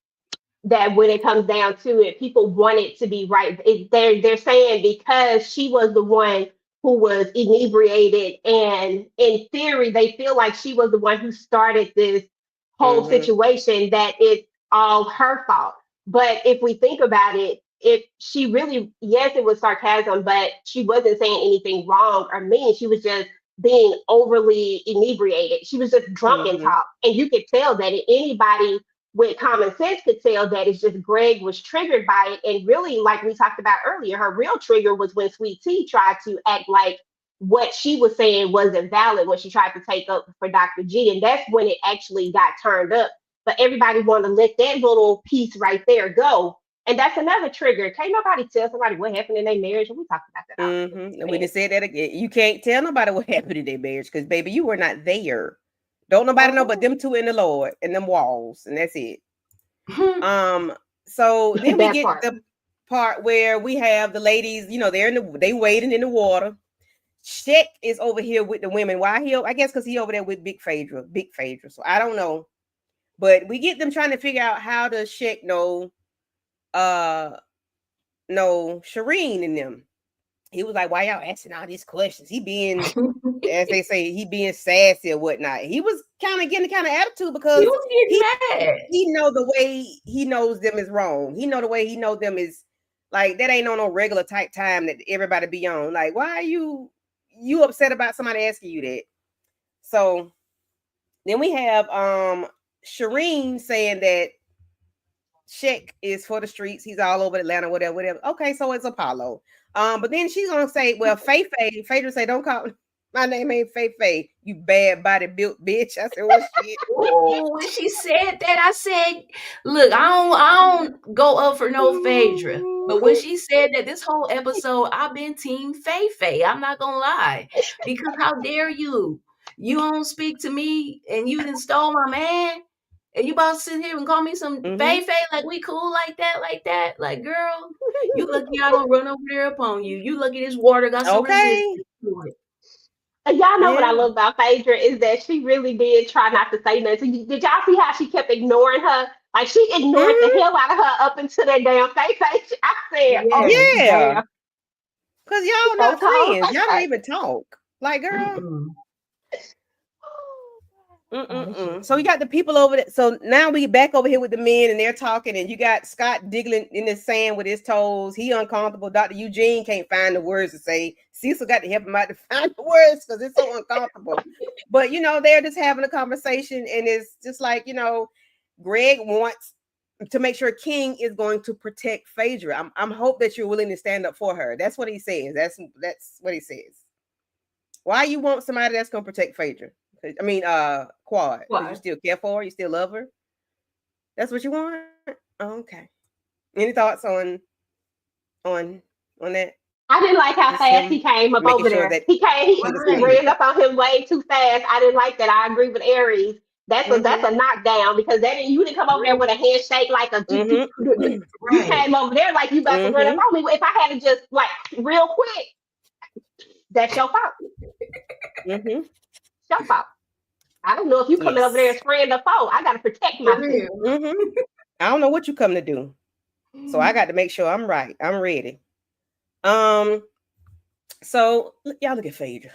that when it comes down to it, people want it to be right. They're saying because she was the one who was inebriated, and in theory, they feel like she was the one who started this whole Mm-hmm. situation. That it's all her fault. But if we think about it, if she really, yes, it was sarcasm, but she wasn't saying anything wrong or mean. She was just being overly inebriated. She was just drunk and Mm-hmm. talk, and you could tell that anybody with common sense could tell that it's just Greg was triggered by it. And really, like we talked about earlier, her real trigger was when Sweet Tea tried to act like what she was saying wasn't valid when she tried to take up for Dr. G. And that's when it actually got turned up. But everybody wanted to let that little piece right there go. And that's another trigger. Can't nobody tell somebody what happened in their marriage. And we talked about that Mm-hmm. And we already. just said that again. You can't tell nobody what happened in their marriage because, baby, you were not there. Don't nobody know but Uh-huh. them two in the Lord and them walls, and that's it. Um. So then we That get part. the part where we have the ladies. They waiting in the water. Shaq is over here with the women. Why he? I guess because he over there with Big Phaedra. Big Phaedra. So I don't know. But we get them trying to figure out how does Shaq know Shireen and them. He was like, why y'all asking all these questions? He being, as they say, he being sassy or whatnot. He was kind of getting kind of attitude because He was getting mad. he know the way he knows them is wrong. He know the way he know them is like that ain't on no regular type time that everybody be on. Like, why are you upset about somebody asking you that? So then we have Shireen saying that Shaq is for the streets. He's all over Atlanta, whatever. Okay, so it's Apollo. But then she's gonna say, well, Phaedra say, don't call my name ain't Faye, you bad body built bitch. I said, well, shit. Ooh, when she said that, I said, look, I don't go up for no Phaedra. But when she said that this whole episode, I've been team Faye. I'm not gonna lie. Because how dare you? You don't speak to me and you done stole my man. And you about to sit here and call me some Faye, like we cool like that. Like, girl, you lucky I don't run over there upon you. You lucky this water got some resistance to it. And y'all know what I Yeah. love about Phaedra is that she really did try not to say nothing. Did y'all see how she kept ignoring her? Like she ignored the hell out of her up into that damn face. I said, "Oh Yeah. Yeah. damn, Because y'all so not tall." friends. Y'all don't even talk. Like, girl. Mm-mm. So we got the people over there. So now we back over here with the men and they're talking, and you got Scott diggling in the sand with his toes. He uncomfortable. Dr. Eugene can't find the words to say. Cecil got to help him out to find the words because it's so uncomfortable. But they're just having a conversation, and it's just like, Greg wants to make sure King is going to protect Phaedra. I'm hope that you're willing to stand up for her. That's what he says. That's what he says. Why you want somebody that's gonna protect Phaedra? I mean, Quad, because you still care for her, you still love her. That's what you want. Oh, okay. Any thoughts on that? I didn't like how Just fast him he came up making over sure there. that He came, he he understands. ran up on him way too fast. I didn't like that. I agree with Aries. That's a knockdown because you didn't come over there with a handshake like a you Right. came over there like you about to run up on me. If I had to just like real quick, that's your fault. It's your fault. I don't know if you coming over there as Yes. friend or foe. I gotta protect For myself. real. I don't know what you come to do, so I got to make sure I'm right. I'm ready. So y'all look at Phaedra.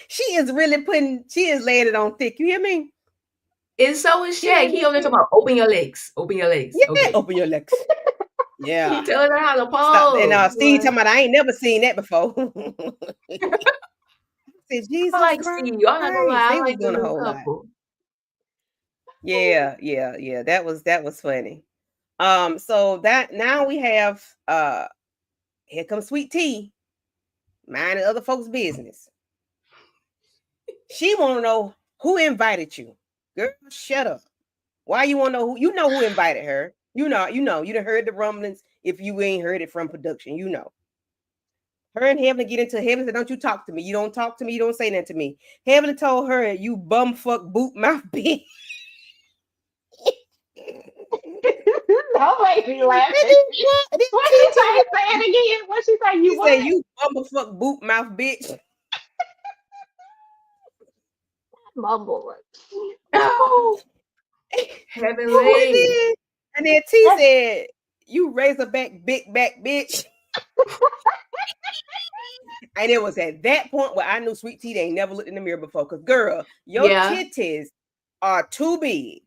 She is laying it on thick. You hear me? And so is Shaq. He only talking about open your legs. Open your legs. Yeah, Okay. open your legs. Yeah. He telling her how to Stop. And pose. Steve talking about, I ain't never seen that before. Said, Jesus I like Christ. Steve. I'm not gonna lie. I They was like them doing a as a whole lot. couple. Yeah. That was funny. So that now we have here comes Sweet Tea, minding other folks' business. She want to know who invited you. Girl, shut up. Why you want to know who invited her? You done heard the rumblings. If you ain't heard it from production, her and Heaven get into Heaven said, don't you talk to me. You don't talk to me. You don't say nothing to me. Heaven told her, you bumfuck boot mouth bitch. Don't make me laugh. What she say? Say it again. What she say? You She what? said, you bumfuck boot mouth bitch. Mumble. Oh, heavenly. And then T said, you razorback big back bitch. And it was at that point where I knew Sweet Tea ain't never looked in the mirror before. Because, girl, your titties are too big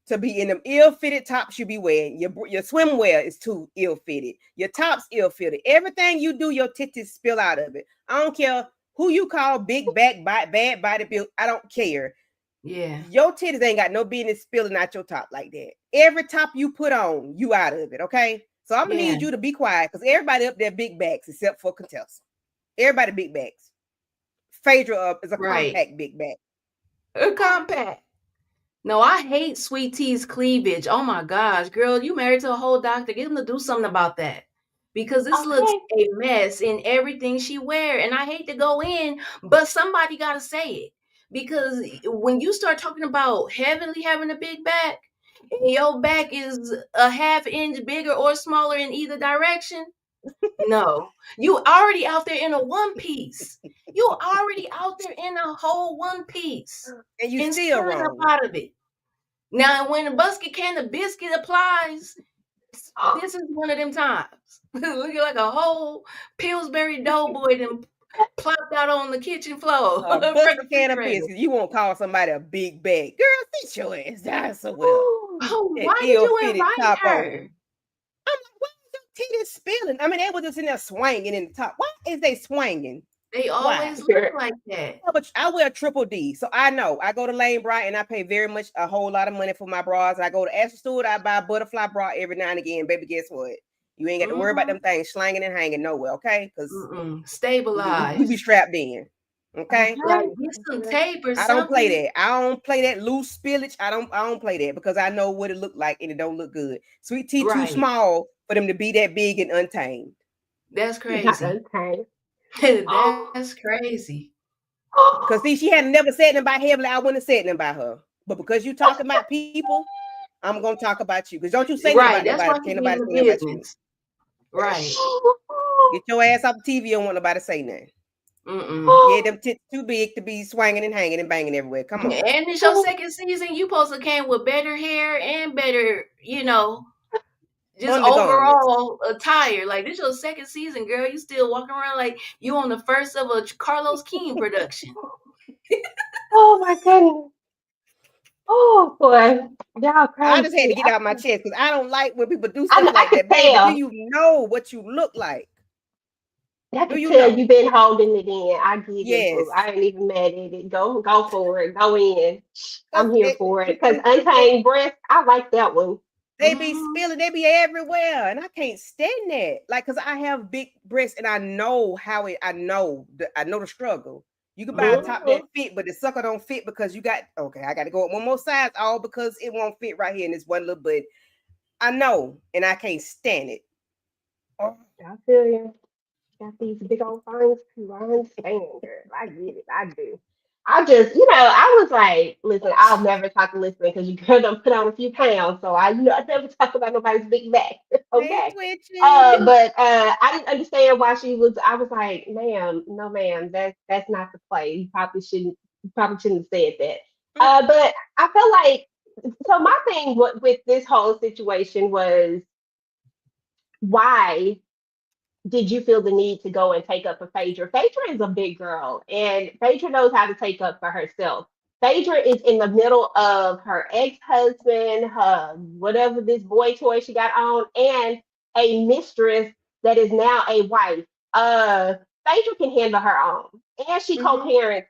to be in them ill-fitted tops you be wearing. Your swimwear is too ill-fitted. Your top's ill-fitted. Everything you do, your titties spill out of it. I don't care who you call big back, bad body build. I don't care. Yeah. Your titties ain't got no business spilling out your top like that. Every top you put on, you out of it, okay? So I'm going to need you to be quiet because everybody up there big backs except for Contessa. Everybody big backs. Phaedra up is a compact big back. A compact. No, I hate Sweet Tea's cleavage. Oh my gosh, girl, you married to a whole doctor. Get him to do something about that. Because this looks a mess in everything she wear. And I hate to go in, but somebody got to say it. Because when you start talking about Heavenly having a big back, and your back is a half inch bigger or smaller in either direction, No, you already out there in a one piece. You already out there in a whole one piece And you and still still up wrong. out of it. Now, when the busket can of biscuit applies, this is one of them times. Looking like a whole Pillsbury Doughboy then plopped out on the kitchen floor A in front of busted the can of refrigerator. biscuits. You won't call somebody a big bag. Girl, sit your ass down somewhere. Oh, That why did you ill-fitted invite top her? on. I'm like, why is your titties spilling? I mean, they were just in there swinging in the top. Why is they swinging? They Why? always look like that. Yeah, but I wear triple D, so I know. I go to Lane Bra and I pay very much a whole lot of money for my bras. I go to Ashley Stewart, I buy a butterfly bra every now and again. Baby, guess what? You ain't got to worry about them things slanging and hanging nowhere, okay? Because we be Stabilized. strapped in, okay? Like, get some tape or I don't play something. that. I don't play that loose spillage. I don't play that because I know what it look like and it don't look good. Sweet tea too Right. small for them to be that big and untamed. That's crazy. That's crazy. Because see, she had never said nothing about heavily. I wouldn't have said nothing about her. But because you talking about people, I'm gonna talk about you. Because don't you say nothing about That's nobody. why Can't you nobody in say the nothing about you. business. Right. Get your ass off the TV. You don't want nobody to say nothing. Yeah, them tits too big to be swinging and hanging and banging everywhere. Come on. And it's your second season. You supposed to came with better hair and better, just Undergarments. overall attire. Like, this your second season, girl. You still walking around like you on the first of a Carlos King production. Oh my goodness. Oh boy. Y'all I just had crazy. to get out my chest because I don't like when people do I stuff like could that. Baby, do tell. you know what you look like? I Do could you tell know? you've been holding it in. I get it, Yes. boo. I ain't even mad at it. Go for it. Go in. I'm here for it. Because Them Untamed Breast, I like that one. they be spilling, they be everywhere, and I can't stand that. Like, cause I have big breasts, and I know how it. I know the struggle. You can buy a top that fit, but the sucker don't fit because you got okay. I got to go up one more size, all because it won't fit right here in this one little butt. I know, and I can't stand it. I feel you. Got these big old things too. I understand, girl. I get it. I do. I just, I was like, listen, I'll never talk to listening because you girl done put on a few pounds. So I never talk about nobody's big back. Hey, Okay. Twitchy. But I didn't understand why she was. I was like, ma'am, no, ma'am, that's not the play. You probably shouldn't have said that. But I feel like, so my thing with this whole situation was, why did you feel the need to go and take up for Phaedra? Phaedra is a big girl, and Phaedra knows how to take up for herself. Phaedra is in the middle of her ex-husband, her whatever this boy toy she got on, and a mistress that is now a wife. Phaedra can handle her own, and she co-parents.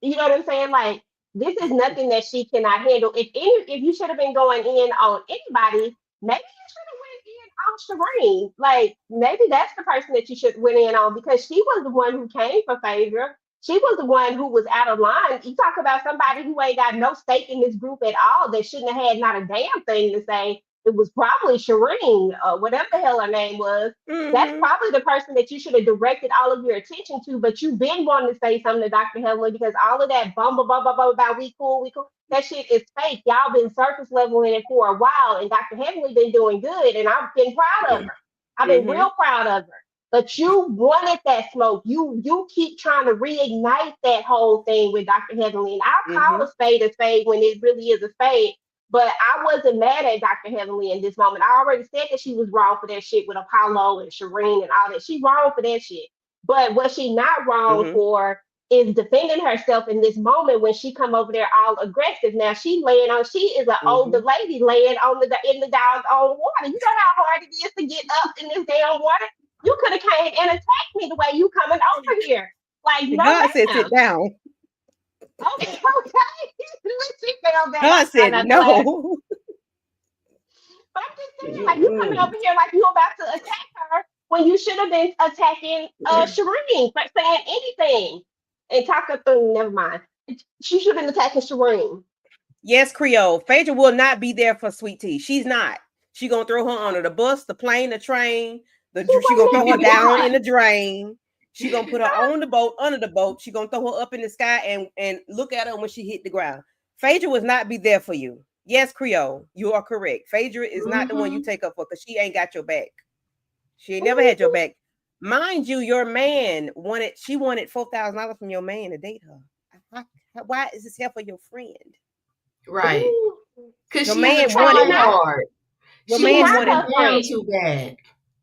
You know what I'm saying? Like, this is nothing that she cannot handle. If you should have been going in on anybody, maybe you should have went in on Shireen. Like, maybe that's the person that you should went in on, because she was the one who came for Phaedra. She was the one who was out of line. You talk about somebody who ain't got no stake in this group at all, that shouldn't have had not a damn thing to say. It was probably Shireen, whatever the hell her name was. That's probably the person that you should have directed all of your attention to. But you've been wanting to say something to Dr. Heatherly, because all of that bum about we cool, that shit is fake. Y'all been surface leveling it for a while, and Dr. Heatherly been doing good, and I've been proud of her. I've been real proud of her. But you wanted that smoke. You keep trying to reignite that whole thing with Dr. Heatherly. And I'll call a spade when it really is a spade. But I wasn't mad at Dr. Heavenly in this moment. I already said that she was wrong for that shit with Apollo and Shireen and all that. She wrong for that shit. But what she not wrong for is defending herself in this moment when she come over there all aggressive. Now she is an older lady laying on in the doggone water. You know how hard it is to get up in this damn water? You could have came and attacked me the way you coming over here. Like, no, God said sit down. Okay. She fell down. God said no. But I'm just saying, like, you coming over here like you about to attack her when you should have been attacking Shireen for saying anything. And Taka thing, never mind. She should have been attacking Shireen. Yes, Creole. Phaedra will not be there for Sweet Tea. She's not. She gonna throw her under the bus, the plane, the train. She gonna throw her down in the drain. She gonna put her on the boat, under the boat. She gonna throw her up in the sky and look at her when she hit the ground. Phaedra will not be there for you. Yes, Creole, you are correct. Phaedra is not the one you take up for, because she ain't got your back. She ain't never had your back. Mind you, your man she wanted $4,000 from your man to date her. Why is this here for your friend? Right. Because Your she's a man Because wanted tryhard. your She she man wants not to wanted be her her. down friend. too bad.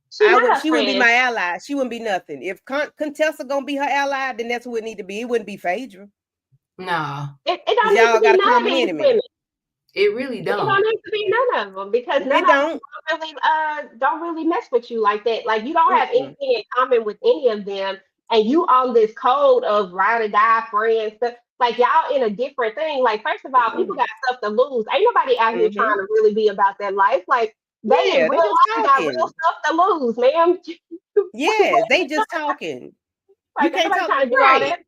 She not her She wouldn't be friend. my ally. She wouldn't be nothing. If Contessa gonna be her ally, then that's who it need to be. It wouldn't be Phaedra. Nah, It Because don't need y'all to be got a none of common these enemy. women. it really It don't don't. need to be none of them because none It of them don't. don't really mess with you like that. Like you don't have Mm-mm. anything in common with any of them, and you on this code of ride or die friends. Stuff. Like y'all in a different thing. Like first of all, people got stuff to lose. Ain't nobody out here Mm-hmm. trying to really be about that life. Like they in Yeah, real they just life got real talking. stuff to lose, man. Yes, they just talking. You Like ain't can't nobody talk trying to do all right. that.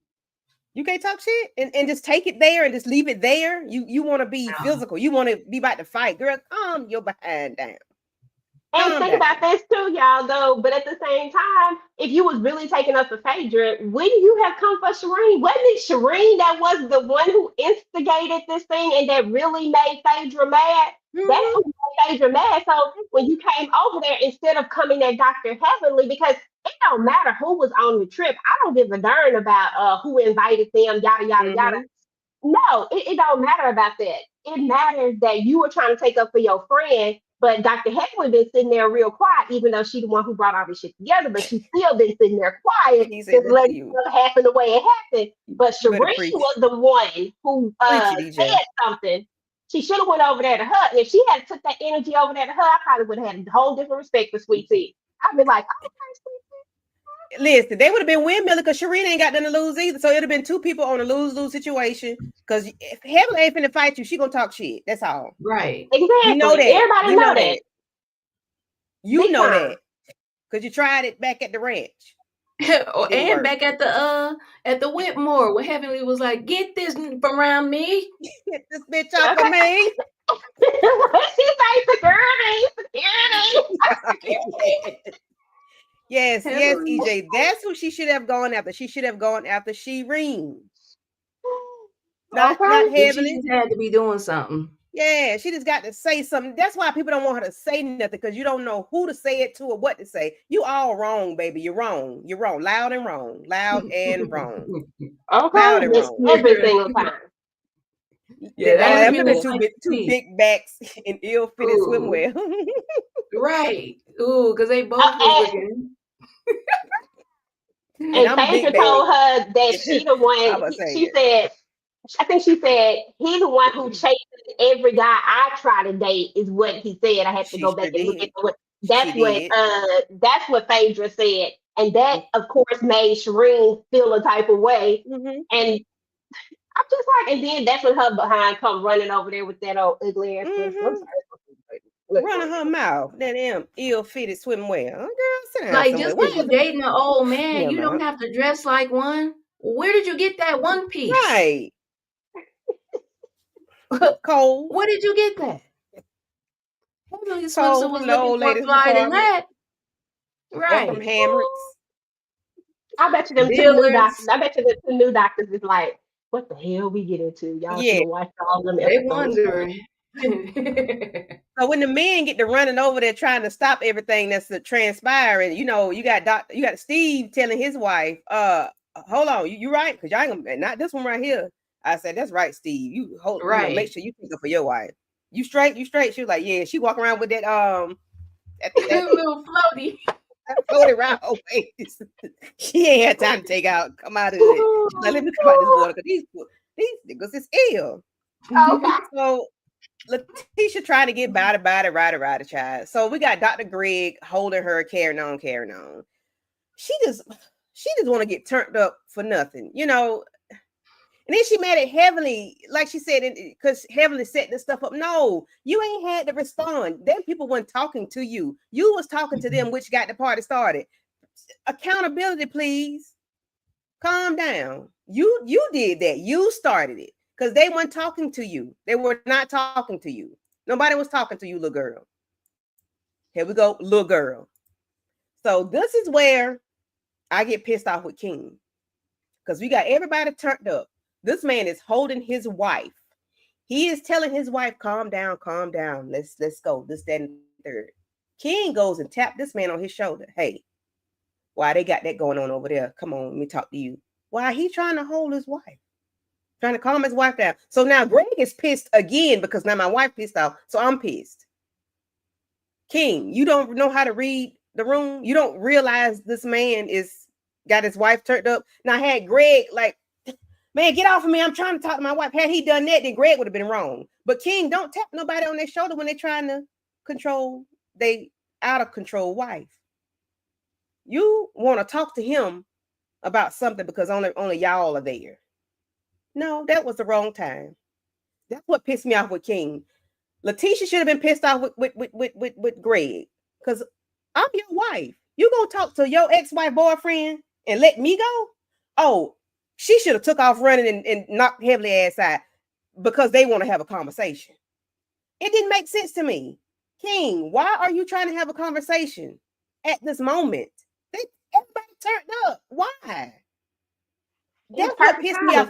You can't talk shit and just take it there and just leave it there. You want to be No. physical. You want to be about to fight. Girl, calm your behind down. And Calm think about down. this too, y'all, though. But at the same time, if you was really taking up for Phaedra, wouldn't you have come for Shireen? Wasn't it Shireen that was the one who instigated this thing and that really made Phaedra mad? That's Mm-hmm. who made Phaedra mad. So when you came over there, instead of coming at Dr. Heavenly, because it don't matter who was on the trip, I don't give a darn about who invited them, yada yada yada. Mm-hmm. No, it don't matter about that. It matters that you were trying to take up for your friend, but Dr. Headley been sitting there real quiet, even though she the one who brought all this shit together, but she still been sitting there quiet, He said just that to letting you. stuff happen the way it happened. But You better Shireen preach. was the one who Preach it, EJ. said something. She should have went over there to her. And if she had took that energy over there to her, I probably would have had a whole different respect for Sweet Tea. I'd be like, oh, okay, Sweet Listen, they would have been windmilling because Shireen ain't got nothing to lose either. So it'd have been two people on a lose-lose situation. Because if Heaven ain't finna fight you, she gonna talk shit. That's all. Right. Tea. You know Exactly. that. Everybody You know know that. that. You Big know time. that. Because you tried it back at the ranch. Oh, Didn't and work. back at the Whitmore, where Heavenly was like, "Get this from around me." Get this bitch off of Okay. me. She's like security, security. Yes, yes, Heavenly, EJ. That's who she should have gone after. She should have gone after Shireen. Not Okay. she Heavenly. just had to be doing something. Yeah, she just got to say something. That's why people don't want her to say nothing because you don't know who to say it to or what to say. You all wrong, baby. You're wrong. You're wrong. Loud and wrong. Loud and wrong. Okay. Loud and It's wrong. every single time. Yeah, that must Them be have been like two me. big backs in ill-fitted Ooh, swimwear. right. Ooh, because they Uh, both was looking. And and I'm Phaedra big bag. told her that she the I one. was She saying. said, I think she said he the one who chases every guy I try to date is what he said. I had to She go back sure and look at did. what She did. that's what Phaedra said, and that of course made Shireen feel a type of way. Mm-hmm. And I'm just like, and then that's when her behind come running over there with that old ugly ass sister. I'm Mm-hmm. sorry. Look, Running her mouth. That damn ill-fitted swimwear. Oh, girl, sit down Like, somewhere. just because Why you're is the dating an old man, never you don't mind. have to dress like one. Where did you get that one piece? Right. Cole. Where did you get that? Heavenly swimsuit Cole was from the looking old more ladies fly than department that. or from Right. Hamricks. I bet you them two new doctors. Dealers, I bet you the two new doctors is like, what the hell we get into? Y'all should Yeah. have watched all them they episodes. wondering. So when the men get to running over there trying to stop everything that's transpiring, you got Steve telling his wife, hold on, you right? Because y'all ain't gonna not this one right here. I said, that's right, Steve. You make Right. sure you think up for your wife. You straight, you straight. She was like, yeah, she walking around with that that Little floaty. floated around her waist. She ain't had time to take out, come out of it. She's like, let me come out this water because these niggas is ill. Okay. So Letitia trying to get ride a child. So we got Dr. Greg holding her, carrying on. She just want to get turned up for nothing, And then she mad at Heavenly, like she said, because Heavenly set this stuff up. No, you ain't had to respond. Them people weren't talking to you. You was talking to them, which got the party started. Accountability, please. Calm down. You did that. You started it because they weren't talking to you. They were not talking to you. Nobody was talking to you, little girl. Here we go, little girl. So this is where I get pissed off with King because we got everybody turned up. This man is holding his wife. He is telling his wife, calm down. Let's go. This, that, and third. King goes and tapped this man on his shoulder. Hey, why they got that going on over there? Come on, let me talk to you. Why he trying to hold his wife? Trying to calm his wife down. So now Greg is pissed again because now my wife pissed off. So I'm pissed. King, you don't know how to read the room. You don't realize this man is got his wife turned up. Now I had Greg like, man, get off of me. I'm trying to talk to my wife. Had he done that, then Greg would have been wrong. But King, don't tap nobody on their shoulder when they're trying to control they out of control wife. You want to talk to him about something because only y'all are there. No, that was the wrong time. That's what pissed me off with King. Letitia should have been pissed off with Greg. Because I'm your wife. You gonna talk to your ex-wife boyfriend and let me go? Oh, she should have took off running and knocked heavily ass out because they want to have a conversation. It didn't make sense to me. King, why are you trying to have a conversation at this moment? Everybody turned up. Why? That's what pissed me off.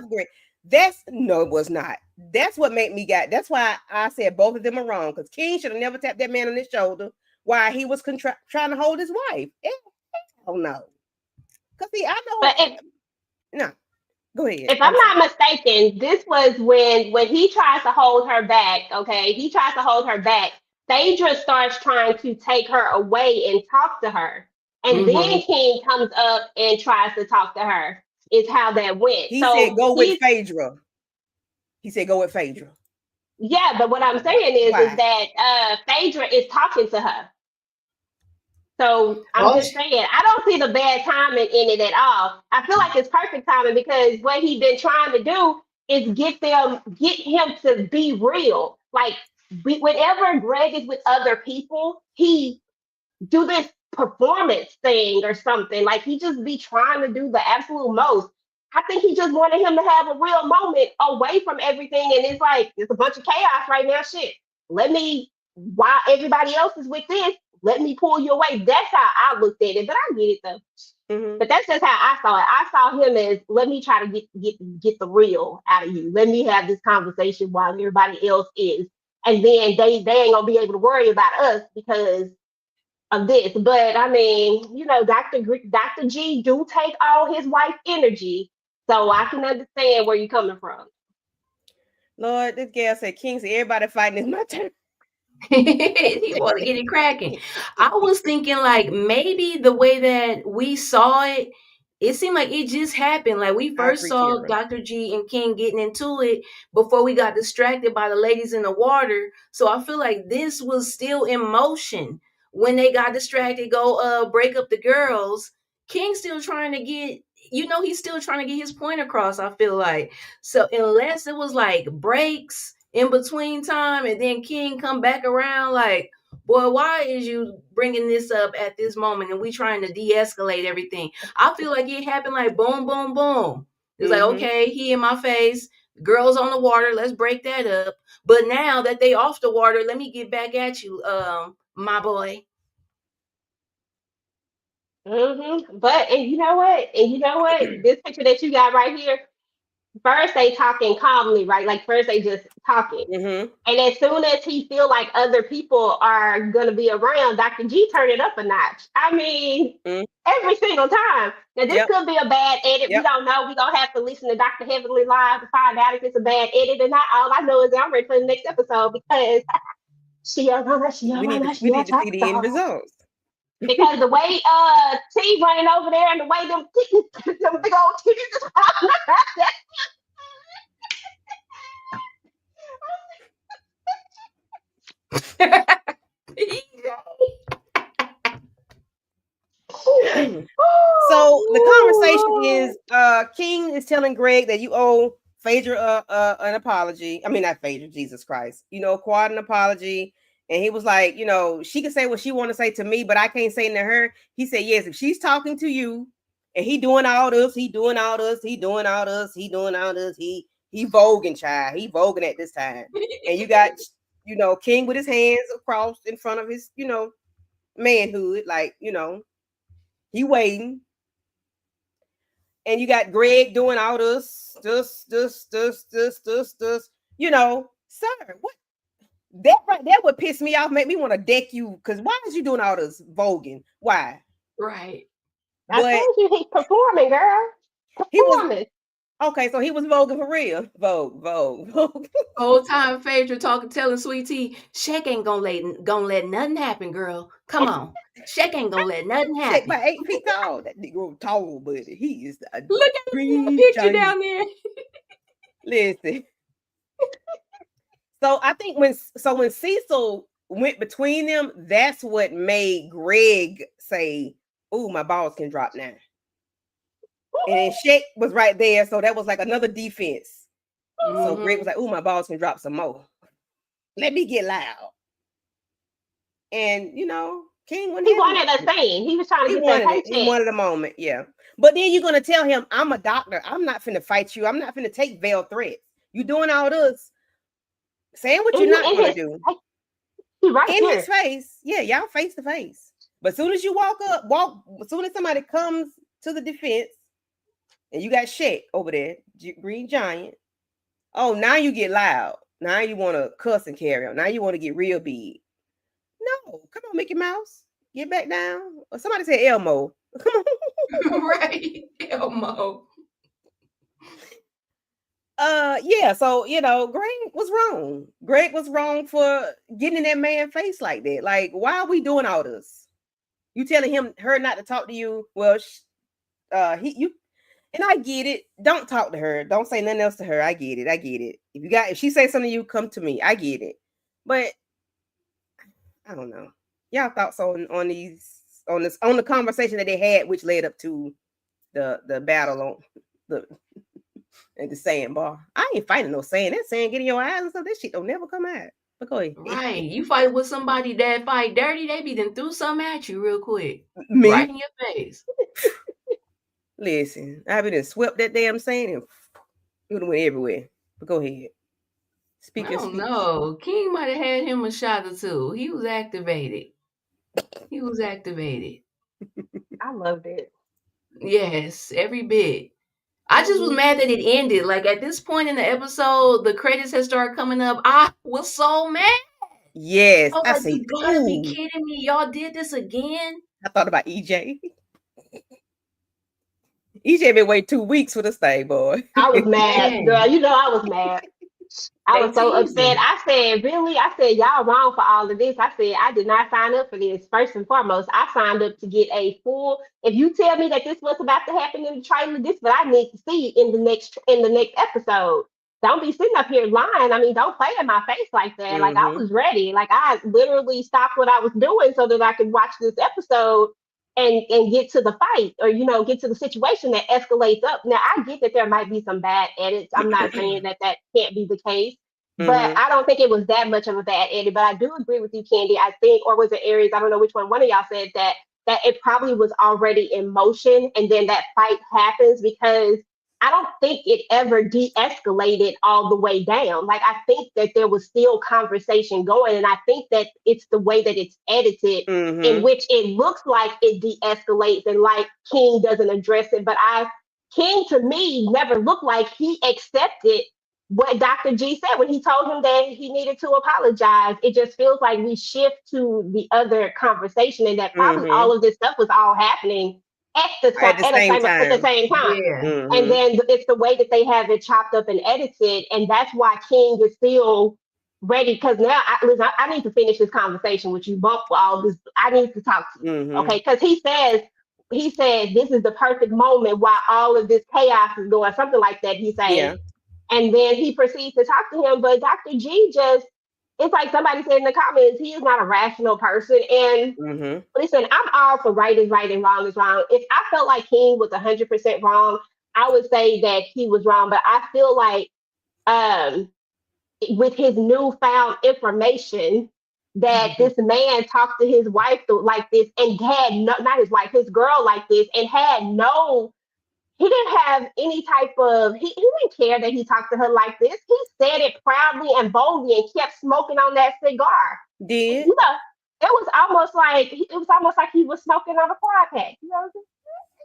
No, it was not. That's what made me got. That's why I said both of them are wrong. Because King should have never tapped that man on his shoulder while he was trying to hold his wife. Hell no. Because see, I know. But no, go ahead. If I'm not mistaken, this was when he tries to hold her back. Okay, he tries to hold her back. Phaedra starts trying to take her away and talk to her, and then King comes up and tries to talk to her. Is how that went. He said, "Go with Phaedra." He said, "Go with Phaedra." Yeah, but what I'm saying is that Phaedra is talking to her. So I'm just saying, I don't see the bad timing in it at all. I feel like it's perfect timing because what he's been trying to do is get him to be real. Like whenever Greg is with other people, he do this performance thing or something. Like he just be trying to do the absolute most. I think he just wanted him to have a real moment away from everything. And it's like, it's a bunch of chaos right now. Shit. While everybody else is with this, let me pull you away. That's how I looked at it. But I get it though. Mm-hmm. But that's just how I saw it. I saw him as let me try to get the real out of you. Let me have this conversation while everybody else is. And then they ain't gonna be able to worry about us because of this. But I mean, Dr. G do take all his wife energy. So I can understand where you're coming from. Lord, this girl said, King said, everybody fighting is my turn. He want to get it cracking. I was thinking like maybe the way that we saw it, it seemed like it just happened. Like we first saw Dr. G and King getting into it before we got distracted by the ladies in the water. So I feel like this was still in motion when they got distracted. Go break up the girls. King's still trying to get. He's still trying to get his point across. I feel like so unless it was like breaks in between time and then King come back around like, boy, why is you bringing this up at this moment and we trying to de-escalate everything? I feel like it happened like boom, boom, boom. It's like, okay, he in my face, girls on the water, let's break that up. But now that they off the water, let me get back at you, my boy. But and you know what? This picture that you got right here, first they talking calmly, right? Like first they just talking. And as soon as he feel like other people are gonna be around, Dr. G turn it up a notch. I mean, every single time. Now this could be a bad edit. We don't know. We gonna have to listen to Dr. Heavenly Live to find out if it's a bad edit or not. All I know is I'm ready for the next episode because we need to see the end results. Because the way T running over there and the way them big old titties So the conversation is King is telling Greg that you owe Phaedra an apology. I mean, not Phaedra, Jesus Christ. Quad an apology. And he was like, she can say what she want to say to me, but I can't say to her. He said, yes, if she's talking to you and he doing all this, he doing all this, he doing all this, he doing all this, he voguing, child. He voguing at this time. And you got, King with his hands across in front of his, manhood, like, he waiting. And you got Greg doing all this. Sir, what? that would piss me off, make me want to deck you. Because why is you doing all this voguing? Why? Right. I But told you he's performing, girl. he was Performing. okay, so he was voguing for real. Vogue. Whole time Phaedra talking, telling Sweet Tea, Shaq ain't gonna let nothing happen, girl. Come on. Shaq ain't gonna let nothing Shake happen. by 8 feet tall. That nigga tall, buddy. He is a Look at that green picture giant. down there. Listen. So I think when Cecil went between them, that's what made Greg say, "Ooh, my balls can drop now." And then Shaq was right there, so that was like another defense. So Greg was like, "Ooh, my balls can drop some more. Let me get loud." And King wouldn't He have wanted a scene. He was trying to He get that wanted it. He paycheck. wanted a moment, yeah. But then you're gonna tell him, "I'm a doctor. I'm not finna fight you. I'm not finna take veiled threats. You doing all this, saying what you're not In gonna his, do he right in his here. face." Yeah, y'all face to face. But as soon as you as soon as somebody comes to the defense, and you got Shaq over there, Green Giant. Oh, now you get loud. Now you want to cuss and carry on. Now you want to get real big. No, come on, Mickey Mouse, get back down. Or somebody said Elmo. Come on. Right. Elmo. Yeah, so Greg was wrong. Greg was wrong for getting in that man's face like that. Like, why are we doing all this? You telling her not to talk to you? Well, and I get it. Don't talk to her. Don't say nothing else to her. I get it. If she says something to you, come to me. I get it. But I don't know. Y'all thoughts on the conversation that they had, which led up to the battle on the and the Sandbar. I ain't fighting no sand. That sand get in your eyes and stuff. That shit don't never come out. But go ahead. Right. You fight with somebody that fight dirty, they be done threw something at you real quick. Me? Right in your face. Listen, I've been swept that damn sand and it went everywhere. But go ahead. Speak I your don't speech. know. King might have had him a shot or two. He was activated. I loved it. Yes, every bit. I just was mad that it ended. Like at this point in the episode, the credits had started coming up. I was so mad. Yes, I was I like, say, you gotta be kidding me. Y'all did this again? I thought about EJ. EJ been waiting 2 weeks for this thing, boy. I was mad, Man, girl. You know I was mad. I they was so upset. teasing. I said, really? I said, y'all wrong for all of this. I said, I did not sign up for this. First and foremost, I signed up to get a full. If you tell me that this was about to happen in the trailer, this what I need to see in the next episode. Don't be sitting up here lying. I mean, don't play in my face like that. Like I Mm-hmm. was ready. Like I literally stopped what I was doing so that I could watch this episode and get to the fight or get to the situation that escalates up. Now I get that there might be some bad edits. I'm not saying that that can't be the case, but Mm-hmm. I don't think it was that much of a bad edit. But I do agree with you, Candy. I think, or was it Aries? I don't know which one. One of y'all said that it probably was already in motion, and then that fight happens because I don't think it ever de-escalated all the way down. Like I think that there was still conversation going, and I think that it's the way that it's edited in Mm-hmm. which it looks like it de-escalates and like King doesn't address it. But King to me never looked like he accepted what Dr. G said when he told him that he needed to apologize. It just feels like we shift to the other conversation and that probably Mm-hmm. all of this stuff was all happening At the same at the time. same time. Yeah. And Mm-hmm. then it's the way that they have it chopped up and edited, and that's why King is still ready. Because now, listen, I need to finish this conversation with you, bump for all this. I need to talk to you, Mm-hmm. okay? Because he says this is the perfect moment while all of this chaos is going, something like that. He says, Yeah. and then he proceeds to talk to him, but Dr. G just. It's like somebody said in the comments, he is not a rational person. And Mm-hmm. listen, I'm all for right is right and wrong is wrong. If I felt like King was 100% wrong, I would say that he was wrong. But I feel like um, with his newfound information, that this man talked to his wife like this and had no, not his wife, his girl like this, and had no, he didn't have any type of, he didn't care that he talked to her like this. He said it proudly and boldly and kept smoking on that cigar. Did. It was almost like he was smoking on a fry pack. You know what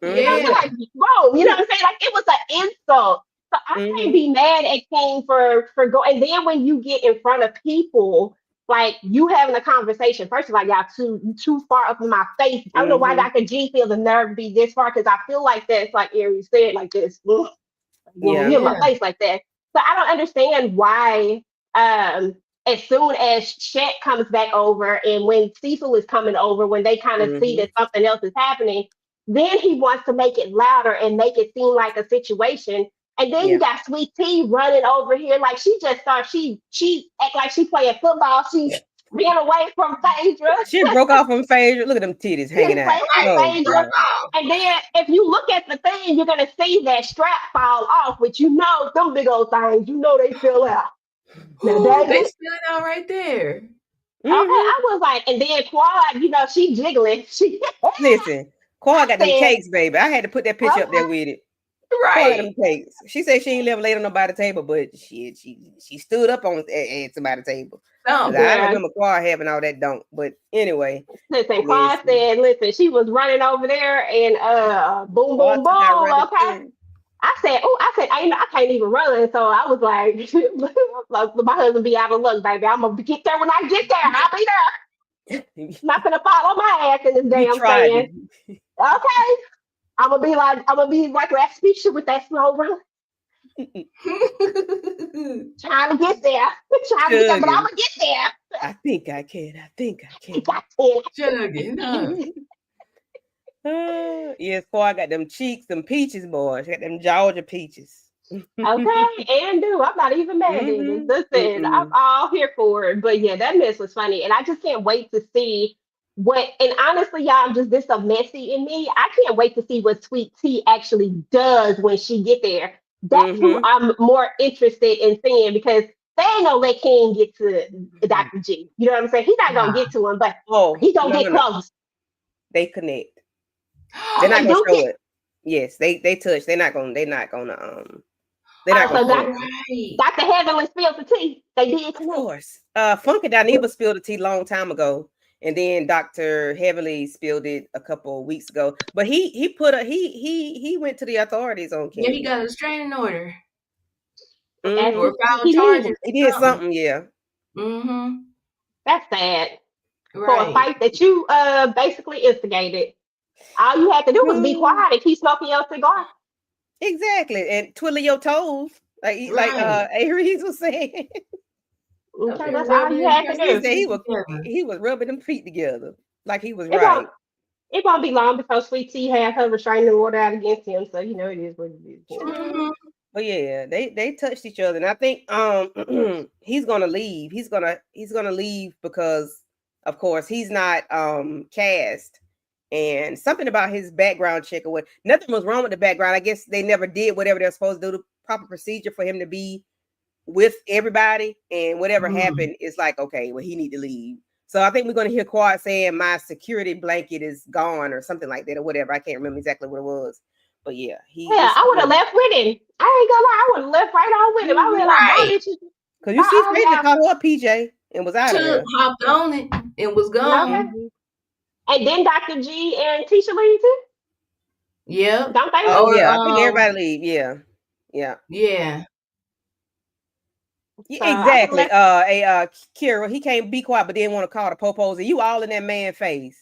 I'm saying? Mm-hmm. Yeah. Like, whoa, you know what I'm saying? Like it was an insult. So I can't Mm-hmm. be mad at King for go. And then when you get in front of people like you having a conversation. First of all, y'all too far up in my face. I don't know why Dr. G feels the nerve to be this far because I feel like that's like Aries said, like this. You Yeah. in my Yeah. face like that. So I don't understand why as soon as Shet comes back over and when Cecil is coming over, when they kind of see Mm-hmm. that something else is happening, then he wants to make it louder and make it seem like a situation. And then you Yeah. got Sweet Tea running over here like she just thought she act like she playing football. She ran away from Phaedra. She broke off from Phaedra. Look at them titties She hanging out. away from Oh Phaedra. God. And then if you look at the thing, you're gonna see that strap fall off, which you know them big old things, you know they fell out. Now Ooh, they David, still out right there. okay, Mm-hmm. I was like, and then Quad, she jiggling. She Listen, Quad I got them said, cakes, baby. I had to put that picture up there okay, with it. Quad got Right. them cakes. She said she ain't never laid on nobody's table, but she stood up on at somebody's table. Cause I Something. yeah. remember Quad having all that don't. But anyway, Listen, Quad listen. said, listen, she was running over there and boom, Quad boom, took out boom, running okay. too. I can't even run. So I was like, like, my husband be out of luck, baby. I'm gonna get there when I get there. I'll be there. Not gonna follow my ass in this You damn tried sand. it. Okay. I'm gonna be like Rasputia with that slow run, trying to get there. Trying to get there, but I'm Chugging. gonna get there. I think I can. I think I I can. got it. Chugging, huh? Yes, Quad got them cheeks, them peaches, boys. Got them Georgia peaches. Okay, and do. I'm not even mad at it. Mm-hmm. Listen, I'm Mm-mm. all here for it. But yeah, that mess was funny. And I just can't wait to see what, and honestly, y'all, I'm just this so messy in me. I can't wait to see what Sweet Tea actually does when she get there. That's who Mm-hmm. I'm more interested in seeing because they ain't gonna let King get to Dr. G. You know what I'm saying? He's not gonna Nah. get to him, but Oh, he gonna no, get no, no. close. They connect. They're not Okay, gonna Duke. show it. Yes, they touch. They're not gonna So show Oh, it. right. Dr. Heavenly spilled the tea. They did Of connect. course. Funky Dineva spilled the tea long time ago. And then Dr. Heavenly spilled it a couple of weeks ago. But he went to the authorities on Yeah, he King. got a restraining order As Mm-hmm. or filed he charges needed. He or did something. something, yeah. Mm-hmm. That's sad. For a Right. fight that you basically instigated. All you had to do was be Mm, quiet and keep smoking your cigar. exactly. And twiddle your toes. Like Right. Aries was saying. Up Okay, there that's all rubbing you and had to pressing He do. said his feet together. he was rubbing them feet together. Like he was It won't right. it won't be long before Sweet Tea has her restraining order out against him. So it is what it is. True. Mm-hmm. But yeah, they touched each other. And I think he's gonna leave. He's gonna leave because of course he's not cast. And something about his background check or what nothing was wrong with the background. I guess they never did whatever they're supposed to do, the proper procedure for him to be with everybody. And whatever Mm. happened is like, okay, well, he need to leave. So I think we're gonna hear Quad saying my security blanket is gone or something like that, or whatever. I can't remember exactly what it was. But yeah, Yeah, it's I would have gonna left with him. I ain't gonna lie, I would have left right on with him. I would have like, bye, Right. bitches. because you Bye, see, all Fraser y'all. caught her PJ and was out of Took, there. hopped on it, and was Okay. gone. Mm-hmm. And then Dr. G and Tisha leave too. Yep. Don't they Oh leave? Or yeah, I think everybody leave. Yeah, yeah, yeah. yeah, So I would have exactly. left. Kira, he can't be quiet, but didn't want to call the popos, and you all in that man face.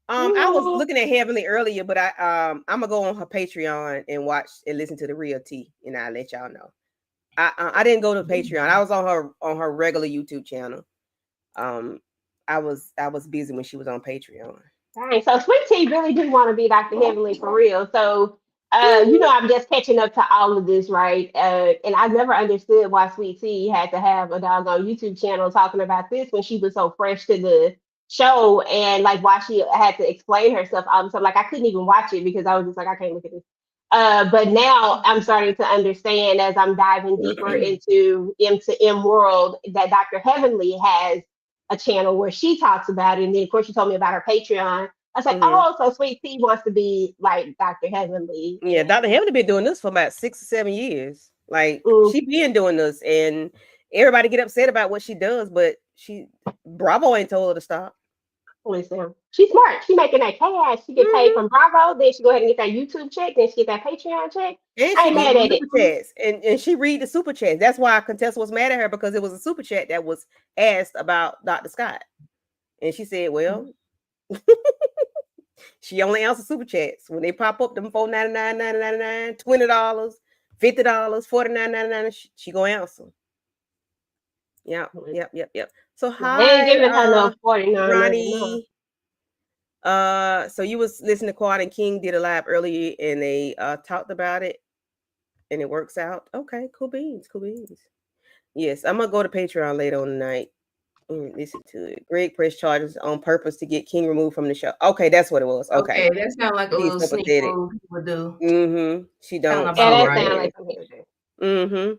I was Mm, looking at Heavenly earlier, but I'm gonna go on her Patreon and watch and listen to the real tea, and I'll let y'all know. I didn't go to Patreon. I was on her regular YouTube channel. Um, I was busy when she was on Patreon. dang. So Sweet Tea really do want to be Dr. Heavenly for real. So Mhm. I'm just catching up to all of this, right? And I never understood why Sweet Tea had to have a doggone YouTube channel talking about this when she was so fresh to the show and like why she had to explain herself all the time. Like I couldn't even watch it because I was just like, I can't look at this. But now I'm starting to understand as I'm diving deeper into M to M world that Dr. Heavenly has a channel where she talks about it. And then of course she told me about her Patreon. I was like, Mhm. oh, so Sweet Tea wants to be like Dr. Heavenly. Yeah, Dr. Heavenly been doing this for about 6 or 7 years. Like Mm, she been doing this, and everybody get upset about what she does, but Bravo ain't told her to stop. Listen, she's smart. She making that cash. She get paid Mm-hmm. from Bravo. Then she go ahead and get that YouTube check. Then she get that Patreon check. And I she ain't get mad the at it. super chats, and she read the super chats. That's why Contessa was mad at her, because it was a super chat that was asked about Dr. Scott, and she said, "Well, she only answers super chats when they pop up. Them $4.99, $20, $50, $49.99. She gonna answer. Yep, yep, yep, yep. So They ain't hi, giving her no 49.99. Ronnie. So you was listening to Quad and King did a live earlier, and they talked about it, and it works out. Okay, cool beans, cool beans. Yes, I'm gonna go to Patreon later on tonight and listen to it. Greg pressed charges on purpose to get King removed from the show. Okay, that's what it was. Okay, Okay, that sounds like a she's little sneak sympathetic. move people do. Mm-hmm. She Sound don't. Yeah, She about that definitely sounds right. like is. some music. Mm-hmm.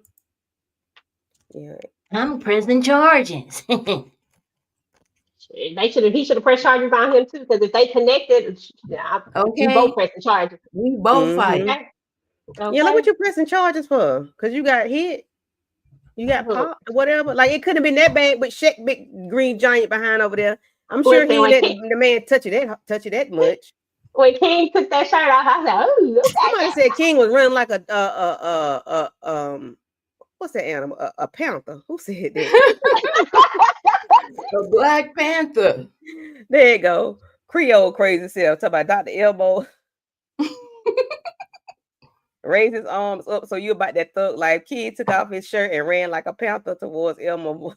Yeah. I'm pressing charges. They should have. He should have pressed charges on him too. Because if they connected, we both Okay, pressing charges. we both Mm-hmm. fight. Okay. Yeah, like what Okay. you pressing charges for? Because you got hit. You got Look, popped, whatever. Like it couldn't have been that bad, but Shaq big green giant behind over there. I'm sure listen, he ain't let the man touch it that much. When King took that shirt off, I was like, oh, Somebody said King was running like a what's that animal? A panther. Who said that? The Black Panther. There you go. Creole crazy self. Talk about Dr. Elbow. Raised his arms up, so you about that thug life. Kid took off his shirt and ran like a panther towards Elmo.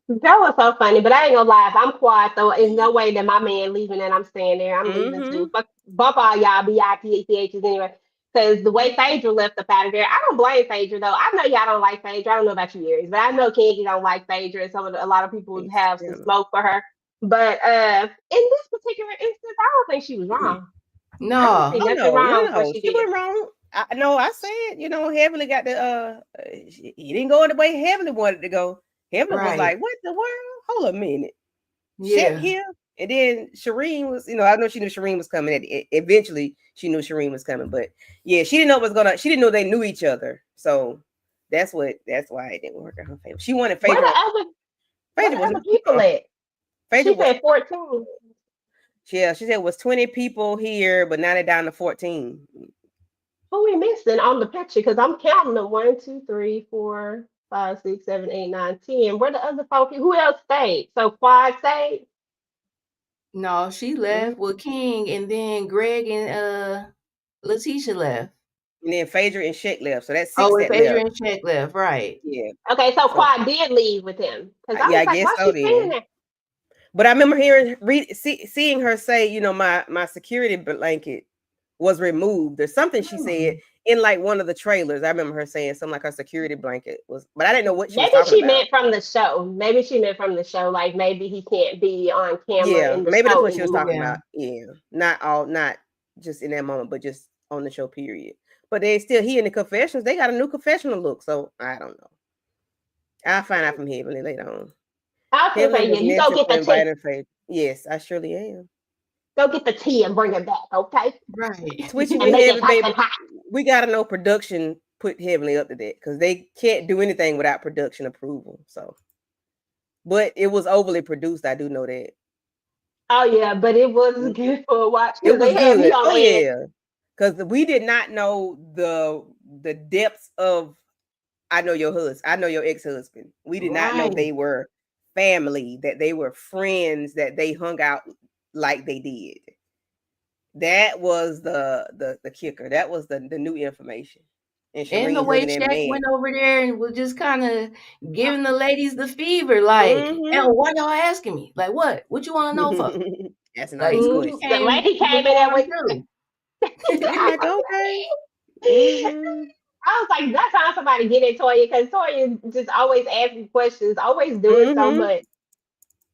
that was so funny. But I ain't gonna lie, if I'm quiet though, there's no way that my man leaving and I'm staying there. I'm leaving Mm-hmm. too. Fuck, bump all y'all BITCHs anyway. Because the way Phaedra left up out of there, I don't blame Phaedra though. I know y'all don't like Phaedra. I don't know about you, Aries, but I know Kenji don't like Phaedra, and a lot of people have some smoke for her. But in this particular instance, I don't think she was wrong. I don't No, see Oh nothing no, wrong no, with what no. she She did. went wrong. I said, Heavenly got the he didn't go the way Heavenly wanted to go. Heavenly was right. like, what the world? Hold a minute. Shit Yeah, here. And then Shireen was, I know she knew Shireen was coming. Eventually she knew Shireen was coming, but yeah, she didn't know she didn't know they knew each other. So that's why it didn't work in her favor. She wanted Where the Phaedra. other where Phaedra the was other people at? Phaedra She was said 14. yeah, she said it was 20 people here, but now they're down to 14. Who we missing on the picture? Because I'm counting them 1, 2, 3, 4, 5, 6, 7, 8, 9, 10. Where the other folks? Who else stayed? So Quad stayed. no, she Mhm. left with King, and then Greg and Letitia left. And then Phaedra and Shake left. So that's 6 Oh, and that Phaedra left. and Check left, right? Yeah. Okay, so So Quad did leave with him. Because I yeah, was I like, guess why so she staying then. there? But I remember seeing her say, my security blanket was removed or something she said Hmm. in like one of the trailers. I remember her saying something like her security blanket was, but I didn't know what she was Maybe talking she about. meant from the show. Maybe she meant from the show. Like maybe he can't be on camera Yeah, in the maybe that's show what she was talking anymore. Yeah, about. Yeah. Not just in that moment, but just on the show period. But he in the confessions, they got a new confessional look. So I don't know. I'll find out from Heavenly later on. I was gonna Heavenly say, yeah, was you go messy get for the tea. inviting Faith. Yes, I surely am. Go get the tea and bring it back, okay? right. Twitchy And with make it Heaven, nice baby. and hot. We gotta know production put Heavenly up to that because they can't do anything without production approval. So, but it was overly produced. I do know that. Oh yeah, but it was Mm, good for a watch it because was they had me good. on Oh the edge. yeah, because we did not know the depths of I know your husband. I know your ex-husband. We did not know Right. they were family, that they were friends, that they hung out like they did. That was the kicker. That was the new information. And And the Shireen's way looking at Shaq me went over there and was just kind of giving the ladies the fever, like, mad. "Oh, why y'all asking me? Like, what? What you want to know for?" Mm-hmm. Asking all Like these he questions. The came lady to the came in there farm with. too. I'm like, okay. Mm-hmm. I was like, that's how somebody get it, Toya, because Toya just always asking questions, always doing so Mm-hmm. much.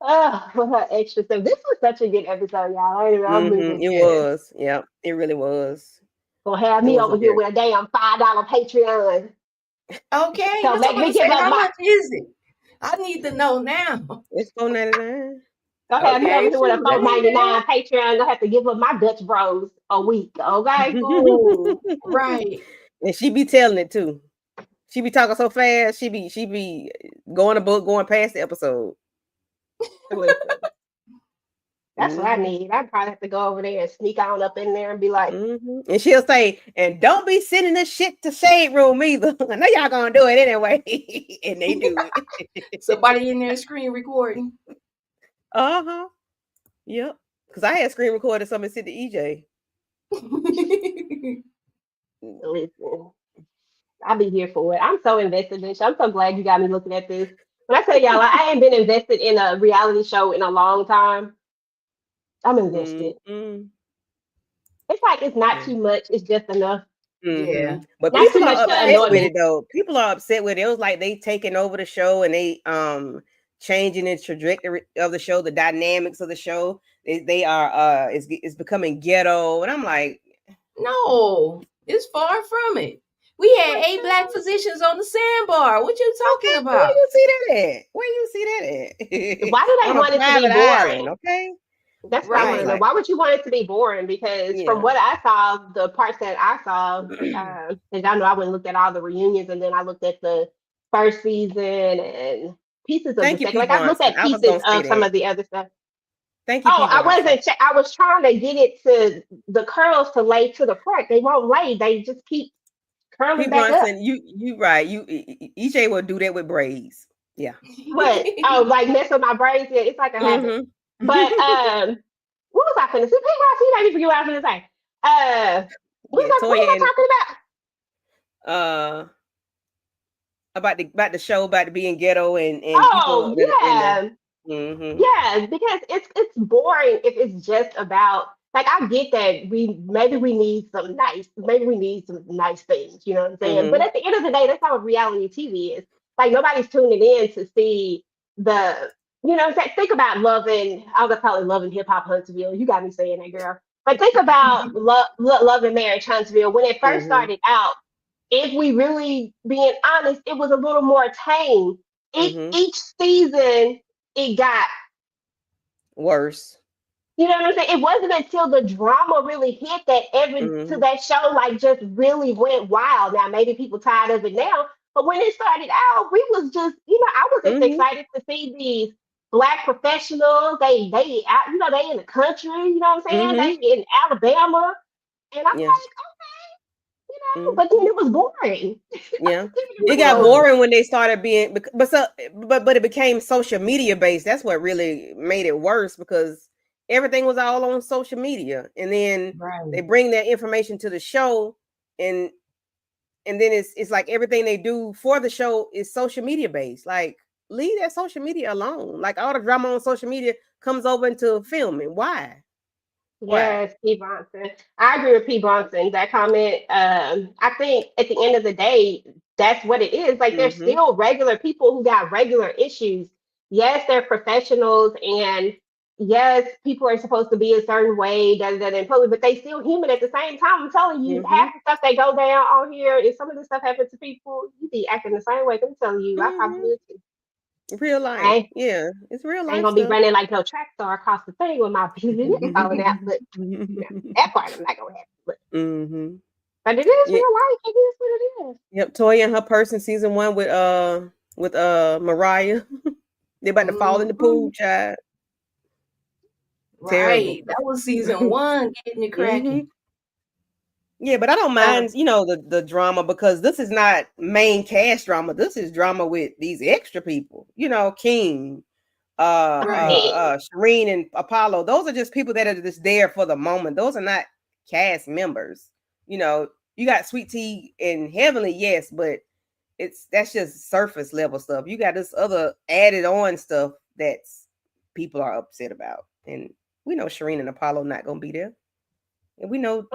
Oh, with her extra stuff. This was such a good episode, y'all. Anyway, I'm Mm-hmm. moving. It Yes. was. Yep. It really was. Gonna have It me was a over here very with a damn $5 Patreon. Okay, So that's what make I'm gonna me say. give up How my. much is it? I need to know now. it's $4.99. Gonna have me Okay, over here with a shoot, that ain't bad. 4.99 Patreon. Gonna have to give up my Dutch Bros a week, okay? Oh, right. And she be telling it too. She be talking so fast. She be going a book, going past the episode. Listen. That's what I need. I'd probably have to go over there and sneak on up in there and be like, And she'll say, and don't be sending this shit to Shade Room either. I know y'all gonna do it anyway. And they do it. Somebody in there screen recording. Yep. Because I had screen recorded something and sent to EJ. listen, I'll be here for it. I'm so invested in this. I'm so glad you got me looking at this. When I tell y'all, like, I ain't been invested in a reality show in a long time. I'm invested. It's like it's not too much. It's just enough. Yeah. But Not too people much are to upset annoy with me. it though. People are upset with it. It was like they taking over the show and they changing the trajectory of the show, the dynamics of the show. They are it's becoming ghetto. And I'm like, no, it's far from it. We had 8 black physicians on the Sandbar. What you talking about? Where you see that at? Where you see that at? Why do they On want a it to be private boring? island, okay? That's what I want to know. Like, Why would you want it to be boring? Because from what I saw, the parts that I saw, and I know I went and looked at all the reunions, and then I looked at the first season and pieces of the thank you, second. P. Like I looked Bronson. at I was pieces gonna say of some that. of the other stuff. Thank you, Oh, P. I Bronson. wasn't. I was trying to get it to the curls to lay to the front. They won't lay. They just keep curling P. back up. Bronson, you right. EJ will do that with braids. Yeah. What? Oh, like mess with my braids. Yeah, it's like a habit. But what was I finna say? Pete Ross, you made me forget what I was gonna say. What Yeah, was I Toya talking and about the show about it being ghetto and about? people Oh in yeah, because it's boring if it's just about like I get that we need some nice things, you know what I'm saying? But at the end of the day, that's not what reality TV is. Like nobody's tuning in to see the you know what I'm saying? Think about Love and I was probably Love and Hip Hop Huntsville. You got me saying that, girl. But think about Love and Marriage Huntsville when it first started out. If we really being honest, it was a little more tame. Each season it got worse. you know what I'm saying? It wasn't until the drama really hit that to that show like just really went wild. Now maybe people tired of it now, but when it started out, we was just I was just excited to see these black professionals. They out they in the country. You know what I'm saying? They in Alabama, and I'm like, but then it was boring. Yeah, it got boring when they started being, but it became social media based. That's what really made it worse because everything was all on social media, and then they bring that information to the show, and then it's like everything they do for the show is social media based. Like leave that social media alone. Like all the drama on social media comes over into filming. Why? Yes, P. Bronson. I agree with P. Bronson. That comment. I think at the end of the day, that's what it is. Like they're still regular people who got regular issues. Yes, they're professionals, and yes, people are supposed to be a certain way, in public, but they still human at the same time. I'm telling you, half the stuff that go down on here, if some of this stuff happens to people, you be acting the same way. I'm telling you, I probably would too. Real life, it's real life. I ain't gonna be running like no track star across the thing with my business falling out, but that part I'm not gonna have. But it is real life. It is what it is. Yep, Toya and her person season 1 with Mariah. They about to fall in the pool, child. Right, terrible. That was season 1, getting it cracking. Yeah, but I don't mind, the drama because this is not main cast drama. This is drama with these extra people. King, Shireen and Apollo. Those are just people that are just there for the moment. Those are not cast members. You got Sweet Tea and Heavenly, yes, but that's just surface level stuff. You got this other added on stuff that's people are upset about, and we know Shireen and Apollo not gonna be there, and we know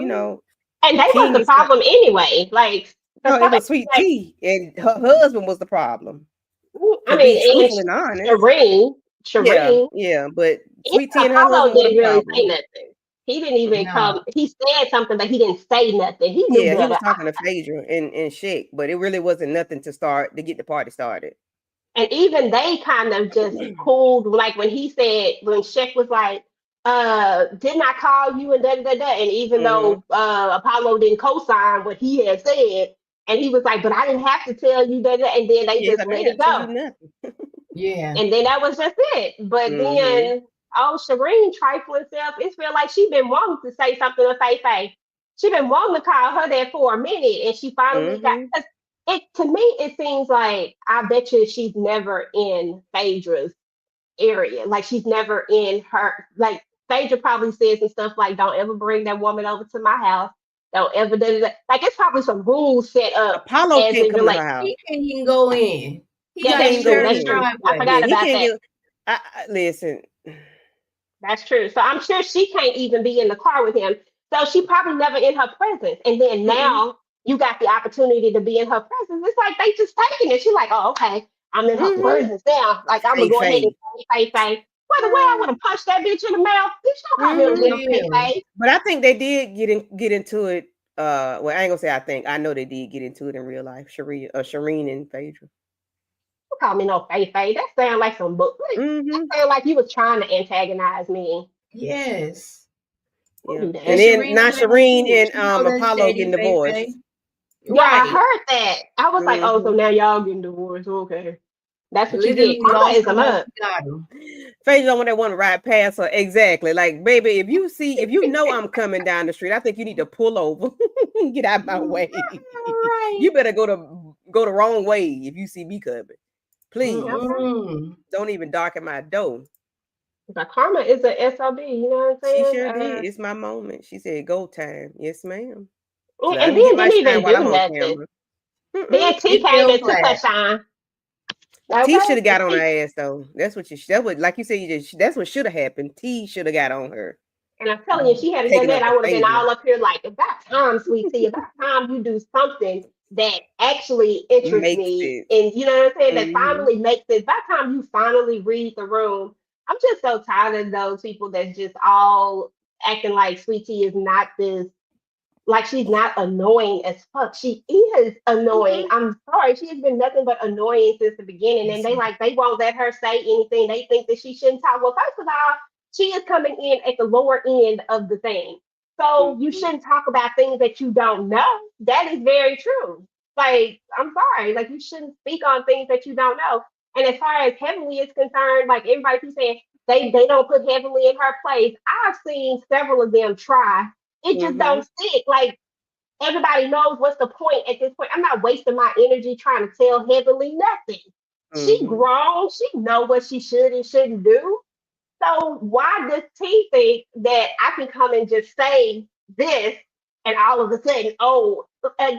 and they King was the problem anyway. Like no, it was Sweet Tea, and her husband was the problem. I mean, truthful and honest. Shireen, yeah, but Sweet Tea and her Apollo husband didn't really say nothing. He didn't even come. He said something, but he didn't say nothing. He knew better. He was talking to Phaedra and Shake, but it really wasn't nothing to get the party started. And even they kind of just pulled, like when Shek was like, didn't I call you and da da da, and even though Apollo didn't co-sign what he had said, and he was like, but I didn't have to tell you that, and then they just let it go. Yeah. And then that was just it. But then oh, Shireen trifling self, it's feel like she been wanting to say something to Faye Faye. She been wanting to call her that for a minute, and she finally got. Mm-hmm. 'Cause it to me, it seems like I bet you she's never in Phaedra's area. Like she's never in her like Phaedra probably says and stuff like, "Don't ever bring that woman over to my house. Don't ever do that." Like it's probably some rules set up Apollo as can't it come to relates. her house. He can't even go in. He He Yeah, got to can't that's be go true. there in That's the true. in. I driveway. forgot Yeah, he about can't that. get. Listen. That's true. So I'm sure she can't even be in the car with him. So she probably never in her presence. And then Mm-mm. now you got the opportunity to be in her presence. It's like they just taking it. She's like, oh, okay, I'm in her Mm-hmm. presence now. Like I'm gonna Fake go ahead and fake. say, by the way, I want to punch that bitch in the mouth. Bitch, don't call me For no Mm-hmm. damn real. face. But I think they did get into it. Well, I ain't gonna say I think. I know they did get into it in real life. Shireen and Phaedra. Don't call me no face. That sounds like some book. That Mm-hmm. sounds like you was trying to antagonize me. Yes. Don't Yeah. do And And that. then Shireen now Bailey Shireen too. and She know that Apollo shady getting Faye Faye. divorced. Yeah, I Right. heard that. I was like, oh, so Mm-hmm. now y'all getting divorced. Okay. That's what you get. Literally Karma lost is her a once mug. she got him. Phaedra don't want that one to ride past her. Exactly. Like, baby, if you know I'm coming down the street, I think you need to pull over. Get out my way. Right. You better go the wrong way if you see me coming. Please. Okay. Mm-mm. Don't even darken my door. But karma is a SOB, you know what I'm She saying? sure did. It's my moment. She said, go time. Yes, ma'am. So let And me then get my didn't shine even while do I'm on nothing. camera. Mm-mm. Then T It came fell and took her flat. shine. T Okay. should have got on her ass though. That's what that would like you said. That's what should have happened. T should have got on her, And I'm telling you, if she hadn't done taking that, up I for would have been Phaedra. all up here like, about time, sweet tea, about time you do something that actually interests Makes me. sense. And you know what I'm saying? That Hmm. finally makes it. By the time you finally read the room, I'm just so tired of those people that's just all acting like sweet tea is not this like she's not annoying as fuck. She is annoying. Hmm. I'm sorry, she has been nothing but annoying since the beginning. And Yes. they won't let her say anything. They think that she shouldn't talk. Well, first of all, she is coming in at the lower end of the thing. So you Hmm. shouldn't talk about things that you don't know. That is very true. Like, I'm sorry. Like you shouldn't speak on things that you don't know. And as far as Heavenly is concerned, like everybody keeps saying they don't put Heavenly in her place. I've seen several of them try it just Hmm. don't stick. Like everybody knows what's the point at this point. I'm not wasting my energy trying to tell Heavenly nothing. She Hmm. grown. She know what she should and shouldn't do. So why does T think that I can come and just say this and all of a sudden, oh,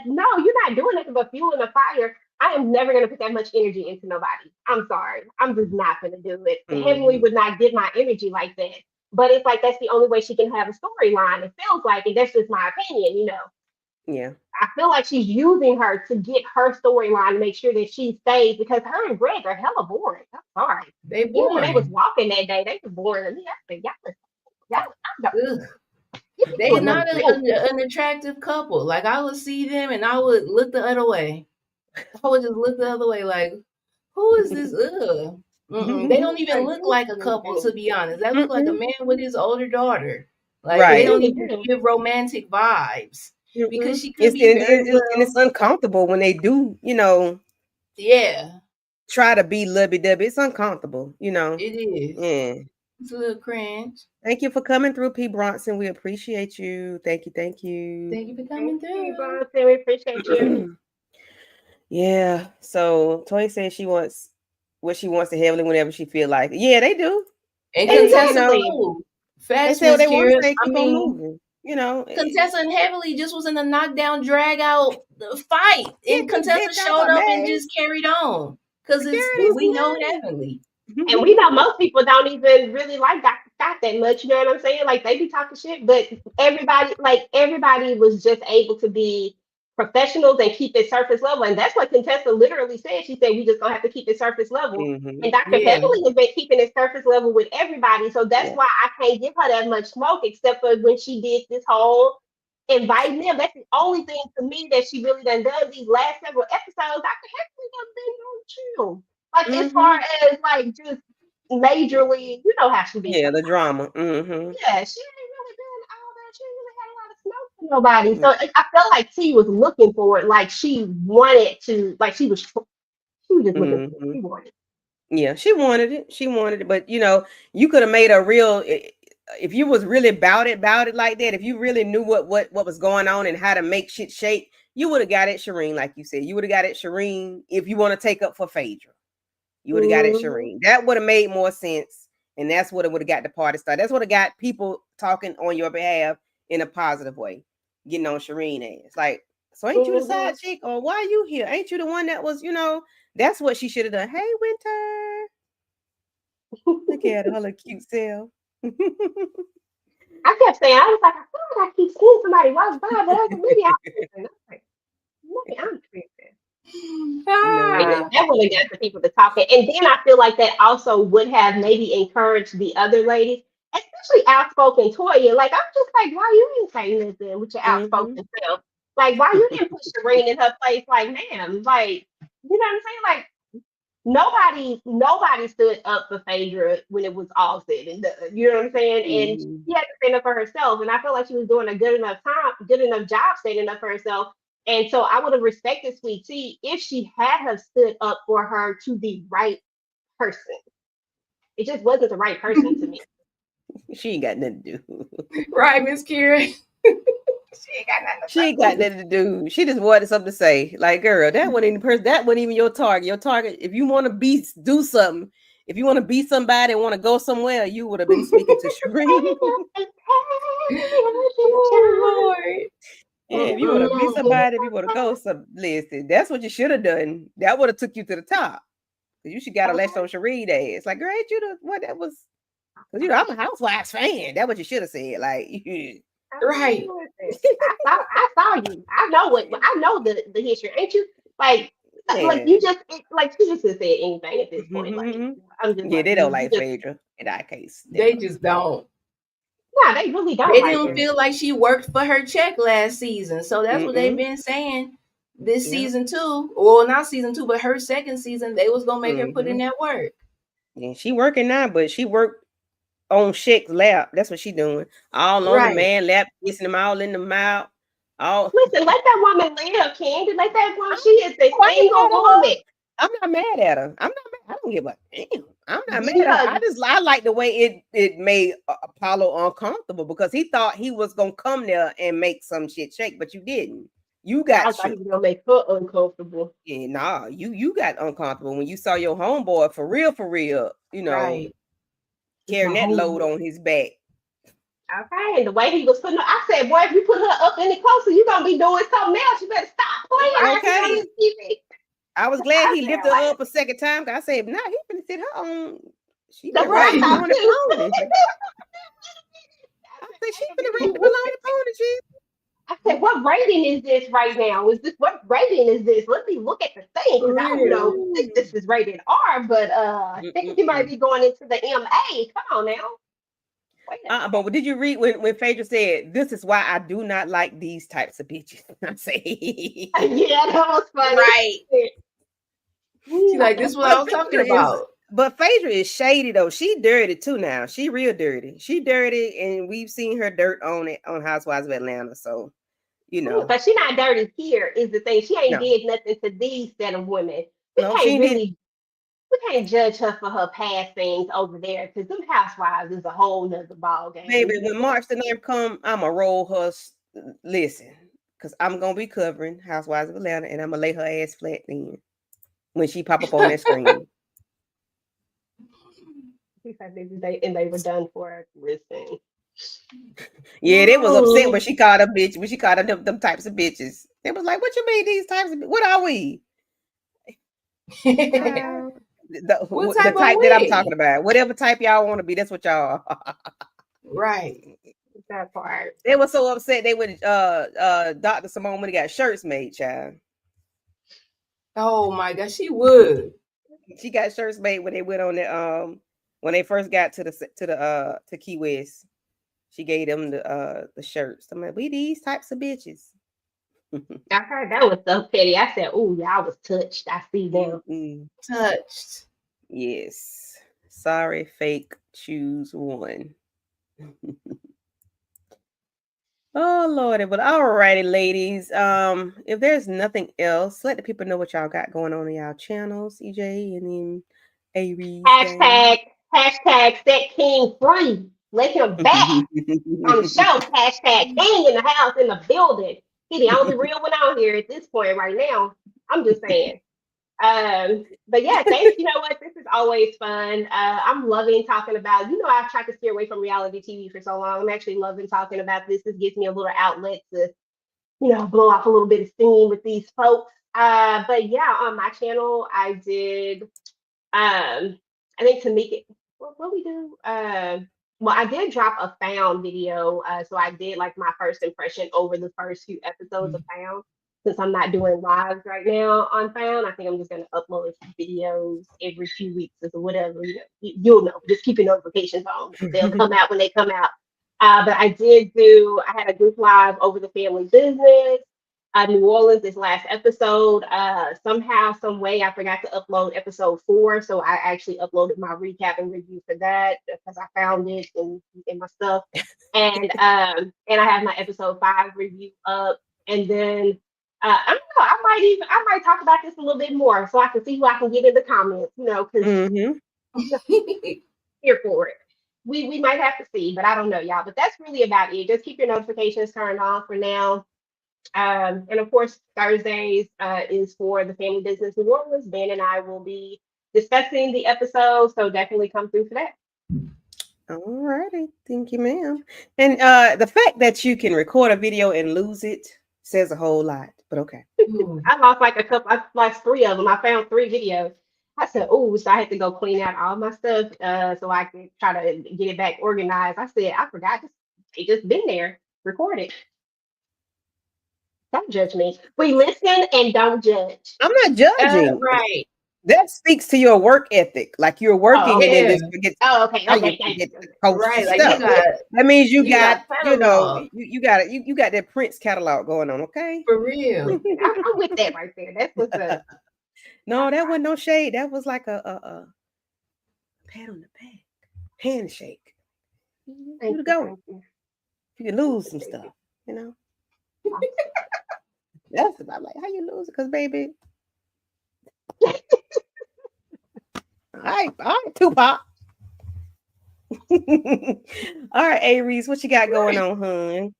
no, you're not doing nothing but fueling the fire. I am never going to put that much energy into nobody. I'm sorry. I'm just not going to do it. Heavenly Hmm. would not give my energy like that. But it's like that's the only way she can have a storyline. It feels like, and that's just my opinion, you know. Yeah. I feel like she's using her to get her storyline to make sure that she stays because her and Greg are hella boring. I'm sorry. They Even when they was boring. walking that day, they was boring to me. I said, y'all, I don't, Ugh. you be They doing them not real. an attractive couple. Like I would see them and I would look the other way. I would just look the other way, like, who is this? Ugh. Mm-mm. They don't even Like, look like a couple, to be honest. They look like a Mm-mm. man with his older daughter. Like they they Right. don't really even do. give romantic vibes because Mm-mm. she could be very And well. it's uncomfortable when they do, Yeah, try to be lovey dovey. It's uncomfortable, it is. Yeah. It's a little cringe. Thank you for coming through, P. Bronson. We appreciate you. Thank you. Thank you. Thank you for Thank coming you, through. Bronson. We appreciate you. Yeah. So Toy says she wants what she wants to heavily whenever she feel like it. Yeah, they do. And They do. Contessa Exactly. too. They Facts, say what Miss they want to Kira. say. I Keep on mean, moving. Contessa and Heavenly just was in a knockdown, drag out fight, Yeah, and just Contessa bent showed over, up and man. just carried on because Girl, it's it's we know Heavenly. And we know most people don't even really like Dr. Scott that much. You know what I'm saying? Like they be talking shit, but everybody was just able to be professionals and keep it surface level. And that's what Contessa literally said. She said we just gonna have to keep it surface level. Mm-hmm. And Dr. Yeah, Beverly has been keeping it surface level with everybody. So that's Yeah. why I can't give her that much smoke, except for when she did this whole inviting them. That's the only thing to me that she really done these last several episodes. Dr. Beverly has been on chill. Like as far Mm-hmm. as like just majorly, you know how she be Yeah, sometimes. the drama. Mm-hmm. Yeah, she ain't really done all that. She ain't really had a lot of smoke for nobody. So I felt like T was looking for it. Like she wanted to, like she was just looking for it. Mm-hmm. She wanted. Yeah, she wanted it. She wanted it, but you could have made a real. If you was really about it like that. If you really knew what was going on and how to make shit shake, you would have got it, Shireen. Like you said, you would have got it, Shireen. If you want to take up for Phaedra, you would have got it, Mhm. Shireen. That would have made more sense, and that's what it would have got the party started. That's what have got people talking on your behalf in a positive way, getting on Shireen ass. Like, so ain't you the side Mhm. chick, or why are you here? Ain't you the one that was, That's what she should have done. Hey, Winter. Look at her little cute self. I kept saying, I was like, I feel like I keep seeing somebody walk by, but I was like, maybe I'm tripping. I was like, maybe I'm tripping. No, But yeah, Ah, they. that really got the people to talking. And then I feel like that also would have maybe encouraged the other ladies, especially outspoken Toya. Like, I'm just like, why you didn't say nothing with your Mm-hmm. outspoken self? Like, why you didn't put Shireen in her place? Like, ma'am, like, you know what I'm saying? Like, nobody stood up for Phaedra when it was all said and done. You know what I'm saying? And Mm-hmm. she had to stand up for herself. And I feel like she was doing a good enough job standing up for herself. And so I would have respected Sweet Tea if she had have stood up for her to the right person. It just wasn't the right person to me. She ain't got nothing to do. right, Miss Kira. She ain't got nothing to She ain't got nothing to do. She just wanted something to say. Like, girl, that wasn't even the person. That wasn't even your target. Your target, if you want to do something, if you want to be somebody and want to go somewhere, you would have been speaking to Shireen. Oh Lord. Yeah, if you want to be Mm-mm. somebody, if you want to go some, listen, that's what you should have done. That would have took you to the top. Cause you should got a latch on Shireen ass. Like, girl, ain't you the what that was? Cause I'm a Housewives fan. That's what you should have said. Like, Right. I saw you. I know the history. Ain't you like yeah. like you just said anything at this point. Like I'm just Yeah, like they don't you like just Phaedra. In that case, they They don't. just don't. nah, they really don't They like didn't her. feel like she worked for her check last season. So that's what they've Mm-mm. been saying this Yeah. season two. Well, not season two, but her second season, they was gonna make her put in Mm-hmm. that work. Yeah, she working now, but she worked on Shaq's lap. That's what she doing. All on the Right. man lap, kissing him all in the mouth. All Listen, let that woman live, Candy. Let that woman. I She is a ain't single mad at her. woman. I'm not mad at her. I'm not mad. I don't give a damn. I'm not mad Give at her. her. I like the way it made Apollo uncomfortable because he thought he was gonna come there and make some shit shake, but you didn't. You got I thought he shook. was gonna make her uncomfortable. Yeah, nah, you got uncomfortable when you saw your homeboy for real, Right. It's my carrying that load homeboy. on his back. Okay, and the way he was putting her, I said, boy, if you put her up any closer, you're gonna be doing something else. You better stop playing around here on Okay. this TV. I was glad I he said, lifted her up a second time. I said, nah, he finna sit her on. She that's finna what ride I the Right. thought pony too. pony. I said, she finna ride the baloney pony. She. I said, what rating is this right now? Is this what rating is this? Let me look at the thing For because I, real. think this is rated R, but I think he might Mm-mm-mm. be going into the MA. Come on now, wait a But did you read when Phaedra said, "This is why I do not like these types of bitches"? I say, minute. Yeah, that was funny. Right. She I like, said, this is what but I was talking Phaedra is, about. but Phaedra is shady though. She dirty too now. She real dirty. She dirty, and we've seen her dirt on it on Housewives of Atlanta. So you know, but she not dirty here is the thing. She ain't no, did nothing to these set of women. We no, she can't ain't did. really we can't judge her for her past things over there because them housewives is a whole nother ball game. Baby, when March the 9th come, I'ma roll her. Listen, because I'm gonna be covering Housewives of Atlanta, and I'm gonna lay her ass flat then when she pop up on that screen. She said they were done for. Listen, Yeah, they was upset when she called a bitch, when she called them types of bitches. They was like, what you mean these types of what are we? Child, What the type of type that I'm we? talking about. Whatever type y'all want to be, that's what y'all are. Right. that part. They were so upset they would Dr. Simone when he got shirts made, child. Oh my gosh, she would. She got shirts made when they went on the when they first got to Key West. She gave them the shirts. I'm like, we these types of bitches. I heard that was so petty. I said, "Ooh, yeah, I was touched. I see them." Mm-mm. Touched. Yes. Sorry, fake. Choose one. Oh Lordy, but all righty, ladies. If there's nothing else, let the people know what y'all got going on in y'all channels, EJ and then Aries gang. Hashtag set King free. Let him back on the show. Hashtag King in the house, in the building. He the only real one out here at this point right now. I'm just saying. But yeah, thanks. You know what? This is always fun. I'm loving talking about, I've tried to steer away from reality TV for so long. I'm actually loving talking about this. This gives me a little outlet to, blow off a little bit of steam with these folks. But yeah, on my channel, I did, I think to make it, what we do? Well, I did drop a found video. So I did like my first impression over the first few episodes of Found. Since I'm not doing lives right now on Found, I think I'm just going to upload a few videos every few weeks or whatever. You'll know. Just keep your notifications on. They'll come out when they come out. But I had a group live over the family business. New Orleans this last episode. Somehow, some way, I forgot to upload episode 4, so I actually uploaded my recap and review for that because I found it in my stuff, and I have my episode 5 review up, and then I don't know, I might talk about this a little bit more so I can see who I can get in the comments, because here for it. We might have to see, but I don't know, y'all. But that's really about it. Just keep your notifications turned on for now. And of course, Thursdays is for the family business New Orleans. Ben and I will be discussing the episode, so definitely come through for that. All righty. Thank you, ma'am. And the fact that you can record a video and lose it says a whole lot, but okay. I lost I lost 3 of them. I found 3 videos. I said, oh, so I had to go clean out all my stuff so I could try to get it back organized. I said, I forgot. It just been there, recorded. Don't judge me. We listen and don't judge. I'm not judging. Right. That speaks to your work ethic. Like you're working and then just forget Okay. how you forget to post Right, like stuff. That means you got catalog. you got that Prince catalog going on, okay? For real. I'm with that right there. That's what's up. No, that wasn't no shade. That was like a pat on the back, handshake. You to go. You can lose some stuff, That's about like how you lose it, because baby. All right, Tupac. All right, Aries, what you got going on,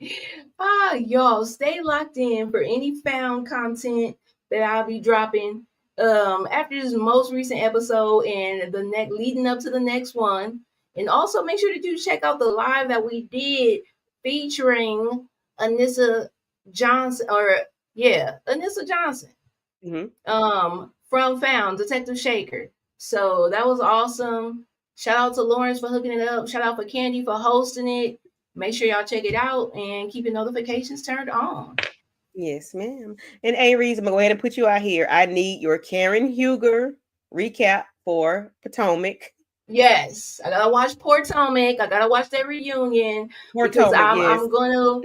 hun? Y'all stay locked in for any found content that I'll be dropping after this most recent episode and the next leading up to the next one. And also make sure that you check out the live that we did featuring Anissa Johnson, Anissa Johnson. From Found, Detective Shaker. So that was awesome. Shout out to Lawrence for hooking it up. Shout out for Candy for hosting it. Make sure y'all check it out and keep your notifications turned on. Yes, ma'am. And Aries, I'm going to go ahead and put you out here. I need your Karen Huger recap for Potomac. Yes, I gotta watch Potomac. I gotta watch that reunion because I'm gonna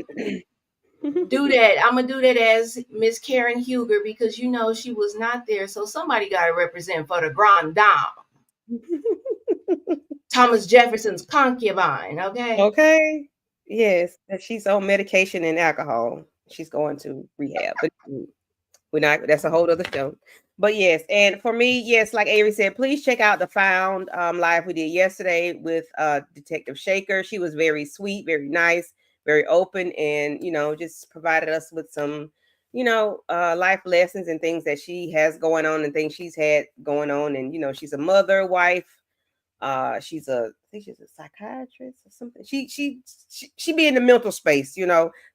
do that. I'm gonna do that as Miss Karen Huger because she was not there, so somebody gotta represent for the Grand Dame. Thomas Jefferson's concubine. Okay. Yes, she's on medication and alcohol. She's going to rehab, but we're not. That's a whole other show. But yes, and for me, yes, like Avery said, please check out the Found live we did yesterday with Detective Shaker. She was very sweet, very nice, very open, and just provided us with some life lessons and things that she has going on and things she's had going on, and she's a mother, wife. I think she's a psychiatrist or something. She be in the mental space,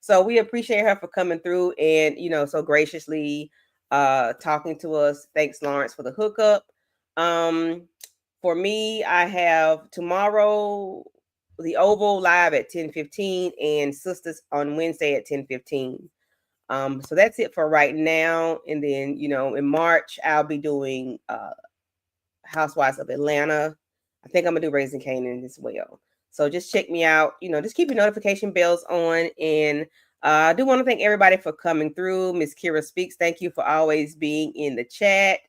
So we appreciate her for coming through and so graciously talking to us. Thanks, Lawrence, for the hookup. For me, I have tomorrow the Oval live at 10:15 and Sisters on Wednesday at 10:15. So that's it for right now. And then in March I'll be doing Housewives of Atlanta. I think I'm gonna do Raising Canaan as well. So just check me out. Just keep your notification bells on. And I do want to thank everybody for coming through. Miss Kira Speaks, thank you for always being in the chat.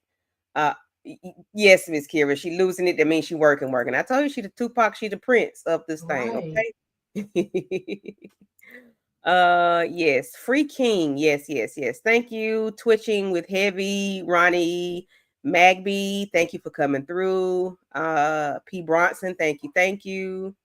Yes, Miss Kira, she losing it. That means she working. I told you she the Tupac, she the Prince of this thing. Okay. Yes, Free King. Yes. Thank you. Twitching with Heavy, Ronnie, Magby, thank you for coming through. P. Bronson, thank you. Thank you.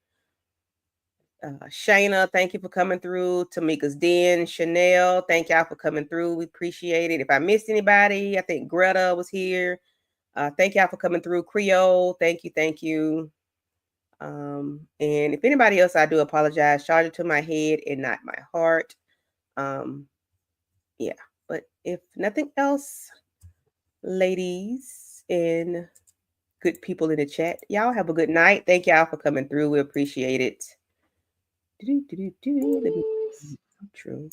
Shayna, thank you for coming through. Tamika's Den, Chanel, thank y'all for coming through. We appreciate it. If I missed anybody, I think Greta was here. Thank y'all for coming through. Creole, thank you, thank you. And if anybody else, I do apologize. Charge it to my head and not my heart. Yeah, but if nothing else, ladies and good people in the chat, y'all have a good night. Thank y'all for coming through. We appreciate it. True.